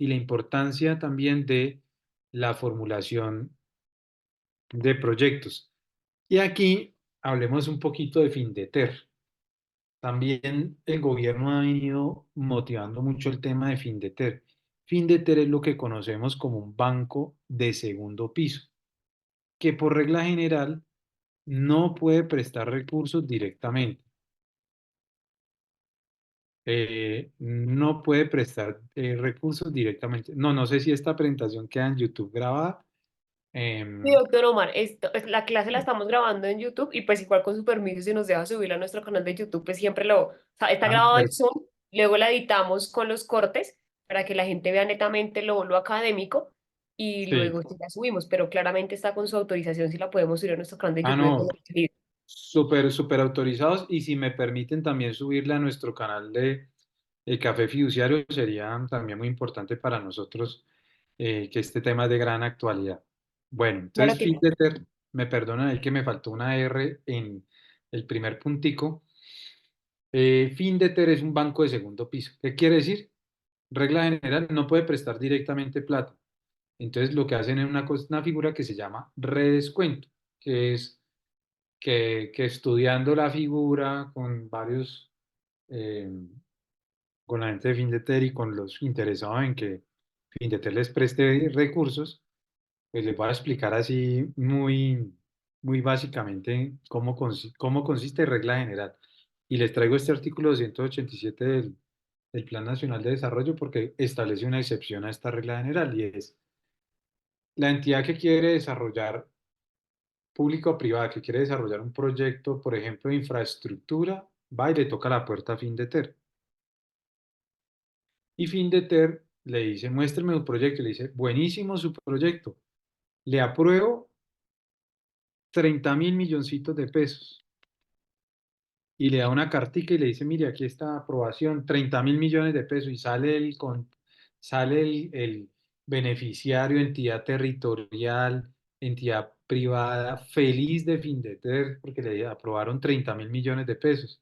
la importancia también de la formulación de proyectos. Y aquí hablemos un poquito de Findeter. También el gobierno ha venido motivando mucho el tema de Findeter. Findeter es lo que conocemos como un banco de segundo piso, que por regla general no puede prestar recursos directamente. No puede prestar recursos directamente. No, no sé si esta presentación queda en YouTube grabada. Sí, Em, doctor Omar, la clase la estamos grabando en YouTube y pues igual con su permiso si nos deja subirla a nuestro canal de YouTube, pues siempre o sea, está ah, grabado en per- Zoom, luego la editamos con los cortes para que la gente vea netamente lo académico y sí. luego sí la subimos, pero claramente está con su autorización si la podemos subir a nuestro canal de Ah, YouTube de no. Comercio Libre. Súper, súper autorizados. Y si me permiten también subirla a nuestro canal de Café Fiduciario, sería también muy importante para nosotros que este tema es de gran actualidad. Bueno, Claro entonces que sí. Findeter, me perdonan ahí que me faltó una R en el primer puntico. Findeter es un banco de segundo piso. ¿Qué quiere decir? Regla general, no puede prestar directamente plata. Entonces lo que hacen es una figura que se llama redescuento, que es que estudiando la figura con eh, con la gente de Findeter y con los interesados en que Findeter les preste recursos, pues les voy a explicar así muy básicamente cómo consiste regla general. Y les traigo este artículo 287 del Plan Nacional de Desarrollo porque establece una excepción a esta regla general y es la entidad que quiere desarrollar, pública o privada, que quiere desarrollar un proyecto, por ejemplo, de infraestructura, va y le toca la puerta a Findeter. Y Findeter le dice, muéstrame un proyecto. Y le dice, buenísimo su proyecto. Le apruebo 30.000 milloncitos de pesos. Y le da una cartica y le dice, mire, aquí está aprobación, 30.000 millones de pesos. Y sale el beneficiario, entidad territorial, entidad privada feliz de Findeter porque le aprobaron 30.000 millones de pesos.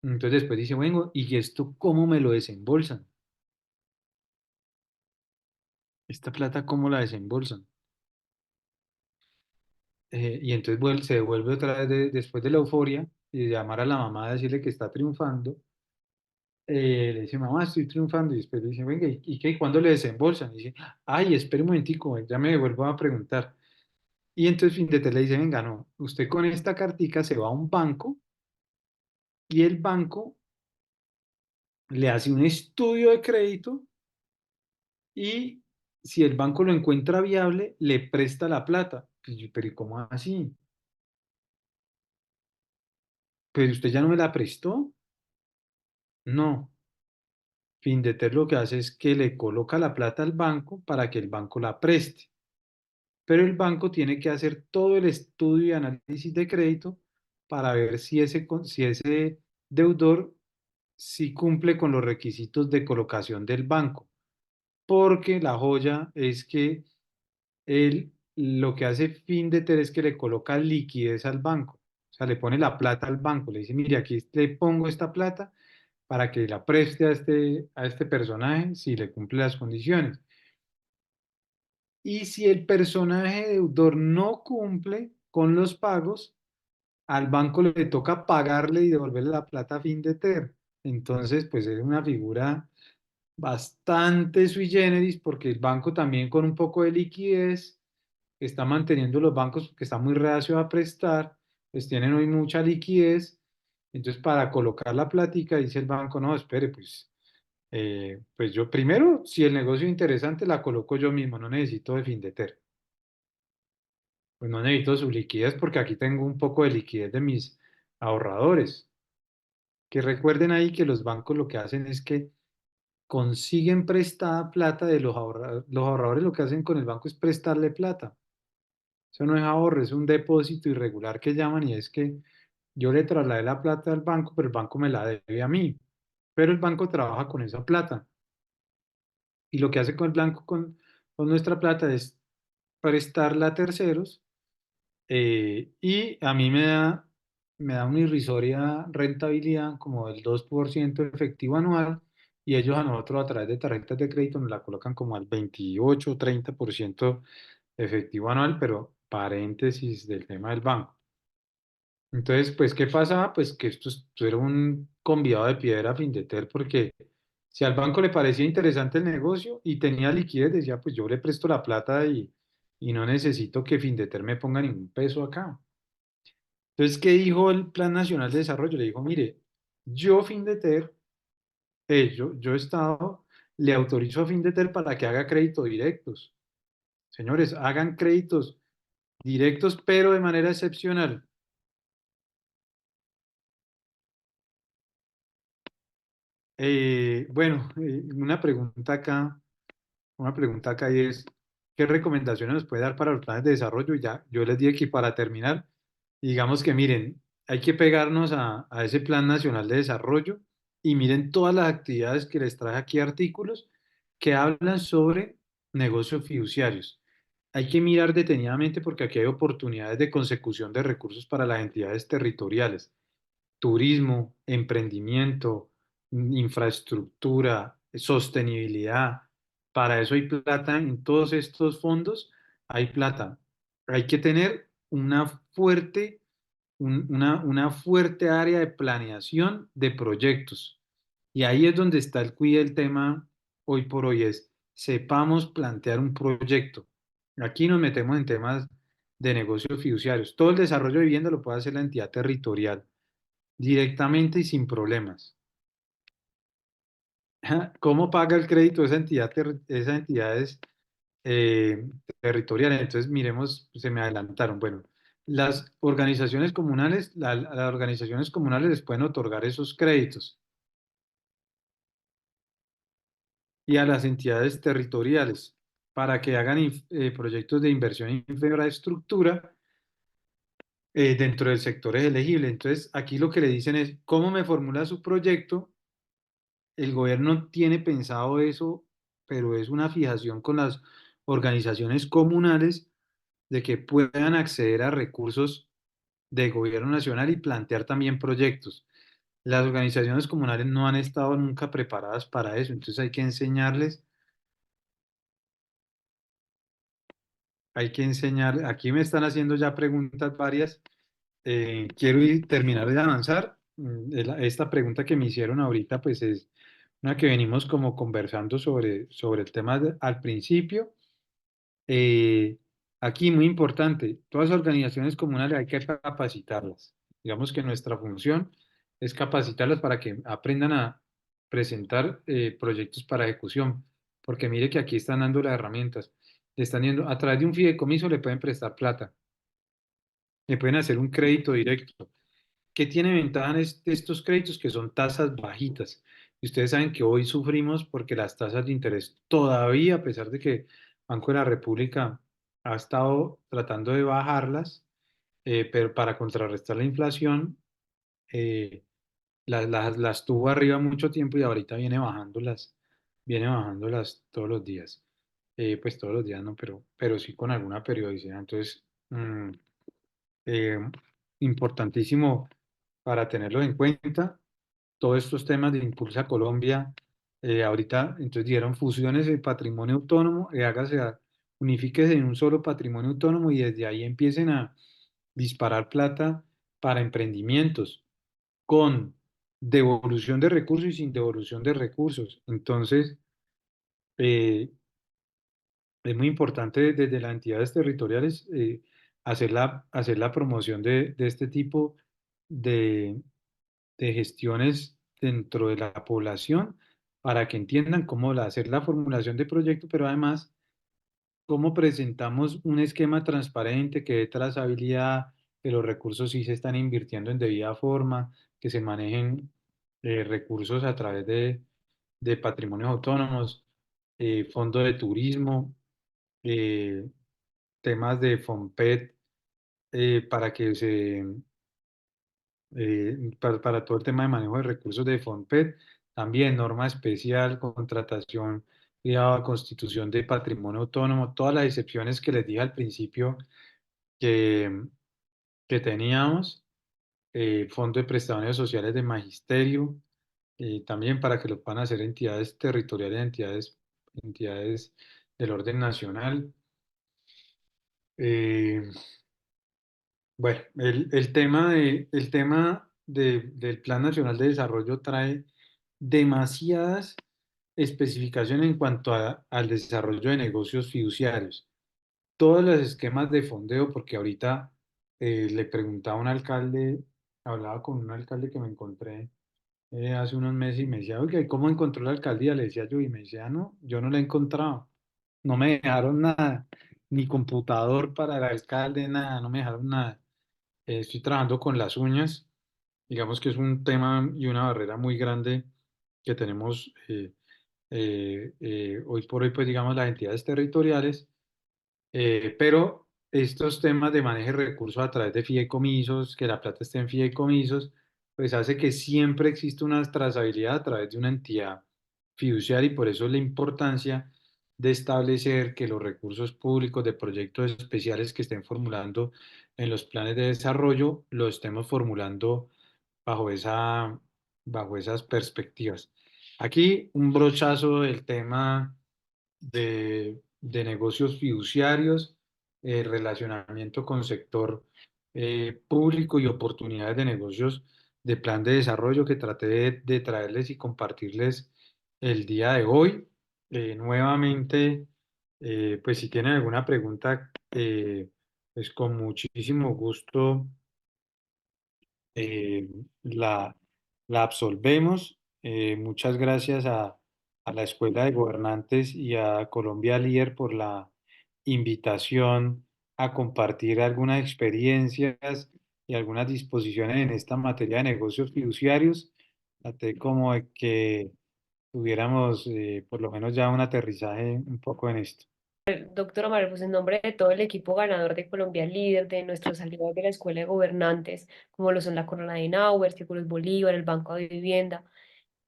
Entonces después dice, bueno, ¿y esto cómo me lo desembolsan? ¿Esta plata cómo la desembolsan? Y entonces se devuelve otra vez después de la euforia y de llamar a la mamá a decirle que está triunfando. Le dice, mamá, estoy triunfando. Y después le dice, venga, ¿y qué? ¿Cuándo le desembolsan? Y dice, ay, espere un momentico, ya me vuelvo a preguntar. Y entonces Findete le dice, venga, no, usted con esta cartica se va a un banco y el banco le hace un estudio de crédito y si el banco lo encuentra viable, le presta la plata. Pues pero ¿y cómo así? ¿Pero usted ya no me la prestó? No. Findeter lo que hace es que le coloca la plata al banco para que el banco la preste. Pero el banco tiene que hacer todo el estudio y análisis de crédito para ver si ese deudor sí cumple con los requisitos de colocación del banco. Porque la joya es que lo que hace Findeter es que le coloca liquidez al banco. O sea, le pone la plata al banco. Le dice, mire, aquí le pongo esta plata para que la preste a este personaje si le cumple las condiciones. Y si el personaje deudor no cumple con los pagos, al banco le toca pagarle y devolverle la plata a fin de ter. Entonces, pues es una figura bastante sui generis porque el banco también con un poco de liquidez está manteniendo los bancos que están muy reacios a prestar, pues tienen hoy mucha liquidez. Entonces, para colocar la plática, dice el banco, no, espere, pues yo primero, si el negocio es interesante, la coloco yo mismo, no necesito de Findeter. Pues no necesito su liquidez porque aquí tengo un poco de liquidez de mis ahorradores. Que recuerden ahí que los bancos lo que hacen es que consiguen prestada plata de los ahorradores, lo que hacen con el banco es prestarle plata. Eso no es ahorro, es un depósito irregular que llaman y es que yo le trasladé la plata al banco, pero el banco me la debe a mí. Pero el banco trabaja con esa plata. Y lo que hace con el banco con nuestra plata es prestarla a terceros y a mí me da una irrisoria rentabilidad como del 2% efectivo anual y ellos a nosotros a través de tarjetas de crédito nos la colocan como al 28 o 30% efectivo anual, pero paréntesis del tema del banco. Entonces, pues, ¿qué pasaba? Pues que esto era un convidado de piedra a Findeter porque si al banco le parecía interesante el negocio y tenía liquidez, decía, pues yo le presto la plata y no necesito que Findeter me ponga ningún peso acá. Entonces, ¿qué dijo el Plan Nacional de Desarrollo? Le dijo, mire, yo Findeter, yo Estado, le autorizo a Findeter para que haga créditos directos. Señores, hagan créditos directos, pero de manera excepcional. Bueno, una pregunta acá y es, ¿qué recomendaciones nos puede dar para los planes de desarrollo? Ya, yo les dije que para terminar, digamos que miren, hay que pegarnos a ese Plan Nacional de Desarrollo y miren todas las actividades que les traje aquí artículos que hablan sobre negocios fiduciarios. Hay que mirar detenidamente porque aquí hay oportunidades de consecución de recursos para las entidades territoriales, turismo, emprendimiento, infraestructura, sostenibilidad. Para eso hay plata en todos estos fondos, hay plata. Hay que tener una fuerte área de planeación de proyectos. Y ahí es donde está el cuid del tema hoy por hoy, es sepamos plantear un proyecto. Aquí nos metemos en temas de negocios fiduciarios. Todo el desarrollo de vivienda lo puede hacer la entidad territorial directamente y sin problemas. ¿Cómo paga el crédito esa esas entidades territoriales? Entonces, miremos, se me adelantaron. Bueno, las organizaciones comunales les pueden otorgar esos créditos y a las entidades territoriales para que hagan proyectos de inversión en infraestructura dentro del sector elegible. Entonces, aquí lo que le dicen es, ¿cómo me formula su proyecto? El gobierno tiene pensado eso, pero es una fijación con las organizaciones comunales de que puedan acceder a recursos de gobierno nacional y plantear también proyectos. Las organizaciones comunales no han estado nunca preparadas para eso, entonces hay que enseñar, aquí me están haciendo ya preguntas varias. Quiero terminar de avanzar. Esta pregunta que me hicieron ahorita, pues es una que venimos como conversando sobre el tema al principio. Eh, Aquí, muy importante, todas las organizaciones comunales hay que capacitarlas. Digamos que nuestra función es capacitarlas para que aprendan a presentar proyectos para ejecución, porque mire que aquí están dando las herramientas. Le están yendo, a través de un fideicomiso le pueden prestar plata, le pueden hacer un crédito directo. ¿Qué tiene ventaja en estos créditos? Que son tasas bajitas. Y ustedes saben que hoy sufrimos porque las tasas de interés todavía, a pesar de que Banco de la República ha estado tratando de bajarlas, pero para contrarrestar la inflación, eh, las tuvo arriba mucho tiempo y ahorita viene bajándolas todos los días. Pues todos los días no, pero sí con alguna periodicidad. Entonces, eh, importantísimo para tenerlo en cuenta. Todos estos temas de Impulsa Colombia, ahorita entonces dieron fusiones de patrimonio autónomo, unifíquese en un solo patrimonio autónomo y desde ahí empiecen a disparar plata para emprendimientos con devolución de recursos y sin devolución de recursos. Entonces, eh, es muy importante desde las entidades territoriales hacer la promoción de este tipo de, de gestiones dentro de la población para que entiendan hacer la formulación de proyectos, pero además cómo presentamos un esquema transparente que dé trazabilidad, que los recursos sí se están invirtiendo en debida forma, que se manejen recursos a través de patrimonios autónomos, fondo de turismo, eh, temas de FOMPET, para que para todo el tema de manejo de recursos de FOMPET, también norma especial, contratación y constitución de patrimonio autónomo, todas las excepciones que les dije al principio que, que teníamos, fondo de prestaciones sociales de magisterio, también para que lo puedan hacer entidades territoriales, entidades del orden nacional. Eh, Bueno, el tema del Plan Nacional de Desarrollo trae demasiadas especificaciones en cuanto al desarrollo de negocios fiduciarios. Todos los esquemas de fondeo, porque ahorita le preguntaba a un alcalde, hablaba con un alcalde que me encontré hace unos meses y me decía, oiga, ¿y cómo encontró la alcaldía? Le decía yo, y me decía, no, yo no la he encontrado. No me dejaron nada, ni computador para el alcalde, nada, no me dejaron nada. Estoy trabajando con las uñas, digamos que es un tema y una barrera muy grande que tenemos hoy por hoy, pues digamos las entidades territoriales, pero estos temas de manejo de recursos a través de fideicomisos, que la plata esté en fideicomisos, pues hace que siempre exista una trazabilidad a través de una entidad fiduciaria y por eso la importancia de establecer que los recursos públicos de proyectos especiales que estén formulando en los planes de desarrollo lo estemos formulando bajo bajo esas perspectivas. Aquí un brochazo del tema de negocios fiduciarios, relacionamiento con sector público y oportunidades de negocios de plan de desarrollo que traté de traerles y compartirles el día de hoy. Nuevamente, pues si tienen alguna pregunta, pues con muchísimo gusto eh, la, la absolvemos. Muchas gracias a la Escuela de Gobernantes y a Colombia Líder por la invitación a compartir algunas experiencias y algunas disposiciones en esta materia de negocios fiduciarios. Traté como de que tuviéramos por lo menos ya un aterrizaje un poco en esto. Doctora María, pues en nombre de todo el equipo ganador de Colombia Líder, de nuestros aliados de la Escuela de Gobernantes, como lo son la Corona de Adenauer, Seguros Bolívar, el Banco de Vivienda,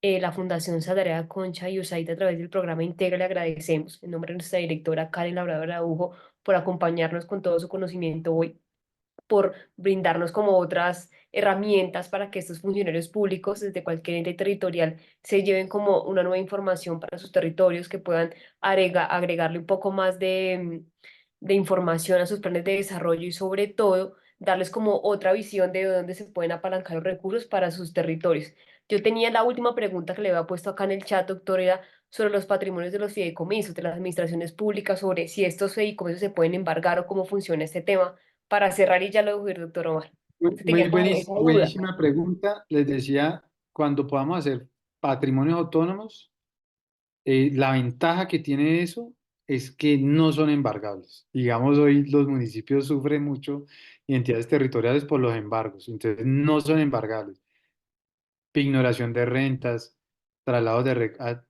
la Fundación Sagrada Concha y USAID a través del programa Integra, le agradecemos en nombre de nuestra directora Karen Labrador Araujo por acompañarnos con todo su conocimiento hoy, por brindarnos como otras herramientas para que estos funcionarios públicos desde cualquier ente territorial se lleven como una nueva información para sus territorios, que puedan agregarle un poco más de información a sus planes de desarrollo y sobre todo darles como otra visión de dónde se pueden apalancar los recursos para sus territorios. Yo tenía la última pregunta que le había puesto acá en el chat, doctor, era sobre los patrimonios de los fideicomisos, de las administraciones públicas, sobre si estos fideicomisos se pueden embargar o cómo funciona este tema. Para cerrar y ya lo dejo ir, doctor Omar. Usted tenía como esa duda. Buenísima pregunta. Les decía, cuando podamos hacer patrimonios autónomos, la ventaja que tiene eso es que no son embargables. Digamos, hoy los municipios sufren mucho y entidades territoriales por los embargos, entonces no son embargables. Ignoración de rentas, traslados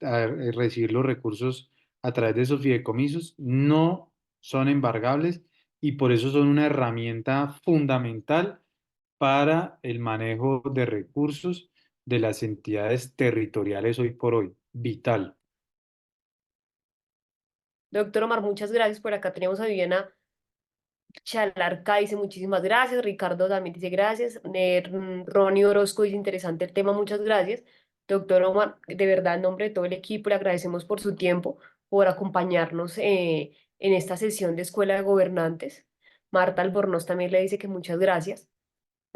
a recibir los recursos a través de esos fideicomisos, no son embargables y por eso son una herramienta fundamental para el manejo de recursos de las entidades territoriales hoy por hoy. Vital. Doctor Omar, muchas gracias. Por acá tenemos a Viviana Chalarca, dice muchísimas gracias. Ricardo también dice gracias. Ronnie Orozco dice interesante el tema, muchas gracias. Doctor Omar, de verdad, en nombre de todo el equipo, le agradecemos por su tiempo, por acompañarnos en esta sesión de Escuela de Gobernantes. Marta Albornoz también le dice que muchas gracias.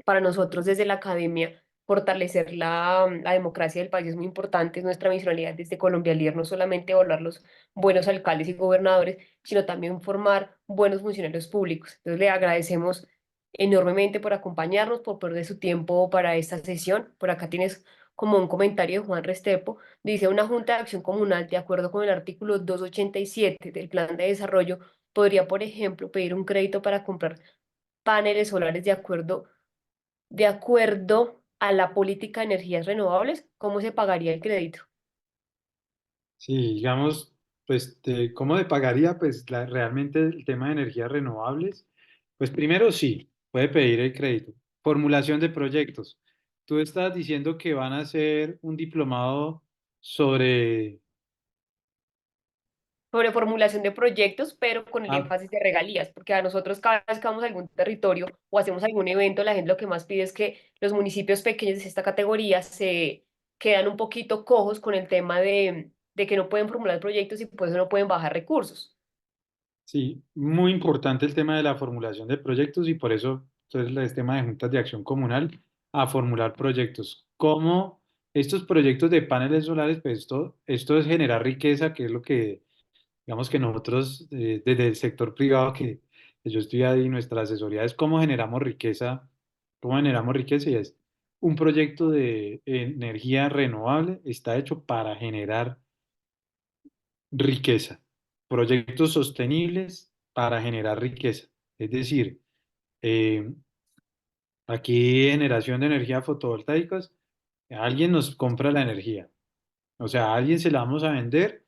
Para nosotros desde la academia, fortalecer la democracia del país es muy importante, es nuestra misionalidad desde Colombia Líder, no solamente evaluar los buenos alcaldes y gobernadores, sino también formar buenos funcionarios públicos. Entonces le agradecemos enormemente por acompañarnos, por perder su tiempo para esta sesión. Por acá tienes como un comentario de Juan Restepo, dice una Junta de Acción Comunal, de acuerdo con el artículo 287 del Plan de Desarrollo, podría, por ejemplo, pedir un crédito para comprar paneles solares de acuerdo a la política de energías renovables, ¿cómo se pagaría el crédito? Sí, digamos, pues, ¿cómo le pagaría? Pues realmente el tema de energías renovables, pues primero sí, puede pedir el crédito. Formulación de proyectos. Tú estás diciendo que van a hacer un diplomado sobre... Sobre formulación de proyectos, pero con el Ah, énfasis de regalías, porque a nosotros cada vez que vamos a algún territorio o hacemos algún evento, la gente lo que más pide es que los municipios pequeños de esta categoría se quedan un poquito cojos con el tema de que no pueden formular proyectos y por eso no pueden bajar recursos. sí, muy importante el tema de la formulación de proyectos y por eso entonces el tema de juntas de acción comunal a formular proyectos. ¿Cómo estos proyectos de paneles solares? Pues esto es generar riqueza, que es lo que digamos que nosotros, desde el sector privado que yo estoy ahí, nuestra asesoría es cómo generamos riqueza y es un proyecto de energía renovable está hecho para generar riqueza, proyectos sostenibles para generar riqueza. Es decir, eh, aquí generación de energía fotovoltaicas, alguien nos compra la energía. O sea, a alguien se la vamos a vender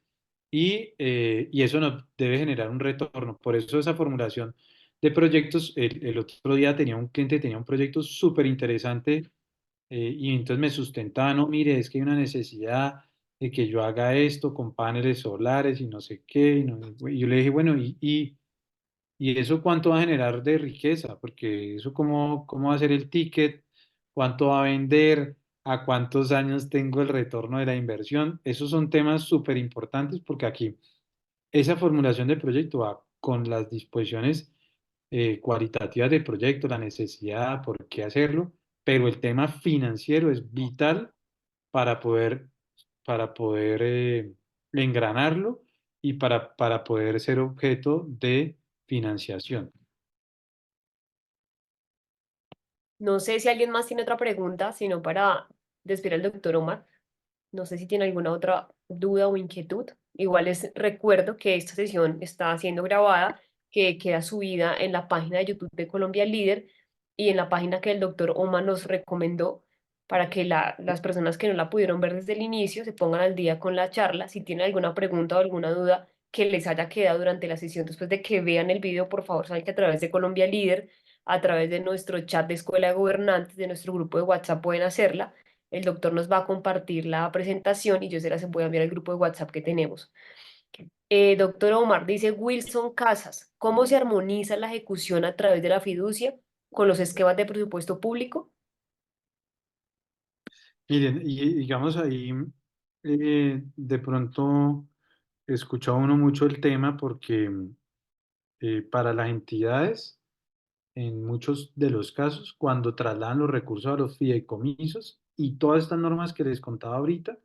y eso nos debe generar un retorno. Por eso esa formulación de proyectos, el otro día tenía un cliente, tenía un proyecto súper interesante y entonces me sustentaba, no, mire, es que hay una necesidad de que yo haga esto con paneles solares y no sé qué. Y yo le dije, bueno, ¿y eso cuánto va a generar de riqueza? Porque eso cómo va a ser el ticket, cuánto va a vender, a cuántos años tengo el retorno de la inversión. Esos son temas súper importantes porque aquí esa formulación de proyecto va con las disposiciones cualitativas del proyecto, la necesidad, por qué hacerlo, pero el tema financiero es vital para poder, para poder engranarlo y para poder ser objeto de financiación. No sé si alguien más tiene otra pregunta, sino para despedir al doctor Omar. No sé si tiene alguna otra duda o inquietud. Igual les recuerdo que esta sesión está siendo grabada, que queda subida en la página de YouTube de Colombia Líder y en la página que el doctor Omar nos recomendó para que las personas que no la pudieron ver desde el inicio se pongan al día con la charla. Si tienen alguna pregunta o alguna duda que les haya quedado durante la sesión después de que vean el video, por favor, saben que a través de Colombia Líder, a través de nuestro chat de Escuela de Gobernantes, de nuestro grupo de WhatsApp, pueden hacerla. El doctor nos va a compartir la presentación y yo se las voy a enviar al grupo de WhatsApp que tenemos. Doctor Omar, dice Wilson Casas, ¿cómo se armoniza la ejecución a través de la fiducia con los esquemas de presupuesto público? Miren, y digamos ahí, de pronto escucha uno mucho el tema porque para las entidades, en muchos de los casos, cuando trasladan los recursos a los fideicomisos y todas estas normas que les contaba ahorita,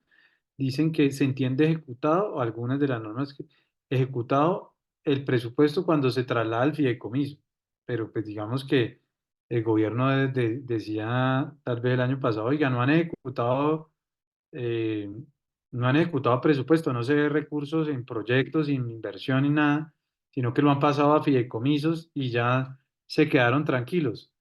dicen que se entiende ejecutado, o algunas de las normas que ejecutado el presupuesto cuando se traslada al fideicomiso. Pero pues digamos que el gobierno decía tal vez el año pasado, oiga, eh, no han ejecutado presupuesto, no se ve recursos en proyectos, sin inversión ni nada, sino que lo han pasado a fideicomisos y ya se quedaron tranquilos.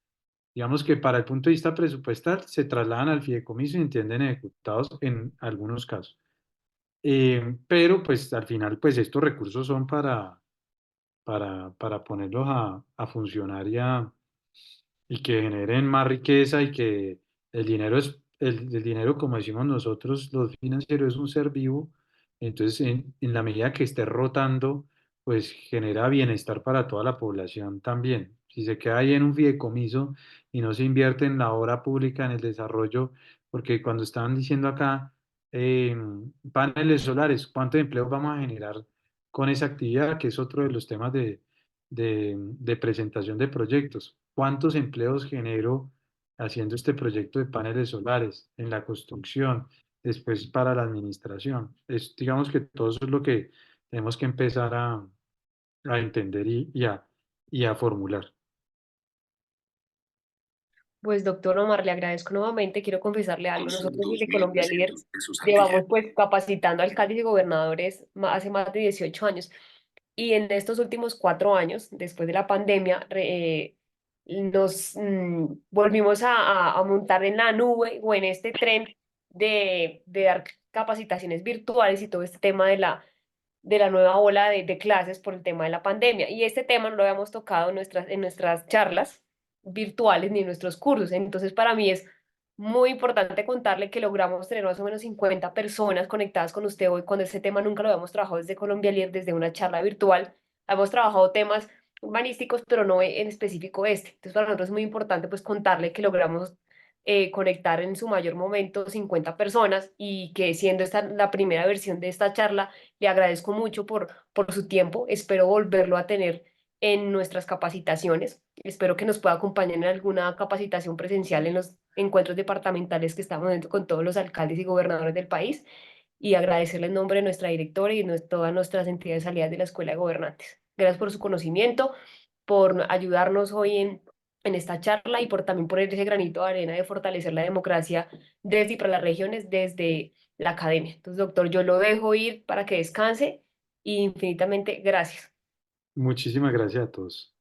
Digamos que para el punto de vista presupuestal se trasladan al fideicomiso y entienden ejecutados en algunos casos. Pero pues al final pues estos recursos son para ponerlos a funcionar y que generen más riqueza y que el dinero, como decimos nosotros, los financieros es un ser vivo, entonces en la medida que esté rotando, pues genera bienestar para toda la población también. Si se queda ahí en un fideicomiso y no se invierte en la obra pública, en el desarrollo, porque cuando estaban diciendo acá eh, paneles solares, ¿cuántos empleos vamos a generar con esa actividad? Que es otro de los temas de presentación de proyectos. ¿Cuántos empleos genero haciendo este proyecto de paneles solares en la construcción, después para la administración? Digamos que todo eso es lo que tenemos que empezar a entender y a formular. Pues doctor Omar, le agradezco nuevamente, quiero confesarle algo. Nosotros desde Colombia Líderes llevamos pues capacitando alcaldes y gobernadores hace más de 18 años. Y en estos últimos 4 años, después de la pandemia, nos volvimos a montar en la nube o en este tren de dar capacitaciones virtuales y todo este tema de la nueva ola de clases por el tema de la pandemia. Y este tema no lo habíamos tocado en nuestras charlas virtuales ni en nuestros cursos. Entonces, para mí es muy importante contarle que logramos tener más o menos 50 personas conectadas con usted hoy, cuando este tema nunca lo habíamos trabajado desde Colombia Libre, desde una charla virtual. Hemos trabajado temas urbanísticos, pero no en específico este. Entonces, para nosotros es muy importante pues contarle que logramos conectar en su mayor momento 50 personas y que siendo esta la primera versión de esta charla, le agradezco mucho por su tiempo. Espero volverlo a tener en nuestras capacitaciones. Espero que nos pueda acompañar en alguna capacitación presencial en los encuentros departamentales que estamos haciendo con todos los alcaldes y gobernadores del país, y agradecerle en nombre de nuestra directora y de todas nuestras entidades aliadas de la Escuela de Gobernantes. Gracias por su conocimiento, por ayudarnos hoy en esta charla y por también poner ese granito de arena de fortalecer la democracia desde y para las regiones, desde la academia. Entonces, doctor, yo lo dejo ir para que descanse y infinitamente gracias. Muchísimas gracias a todos.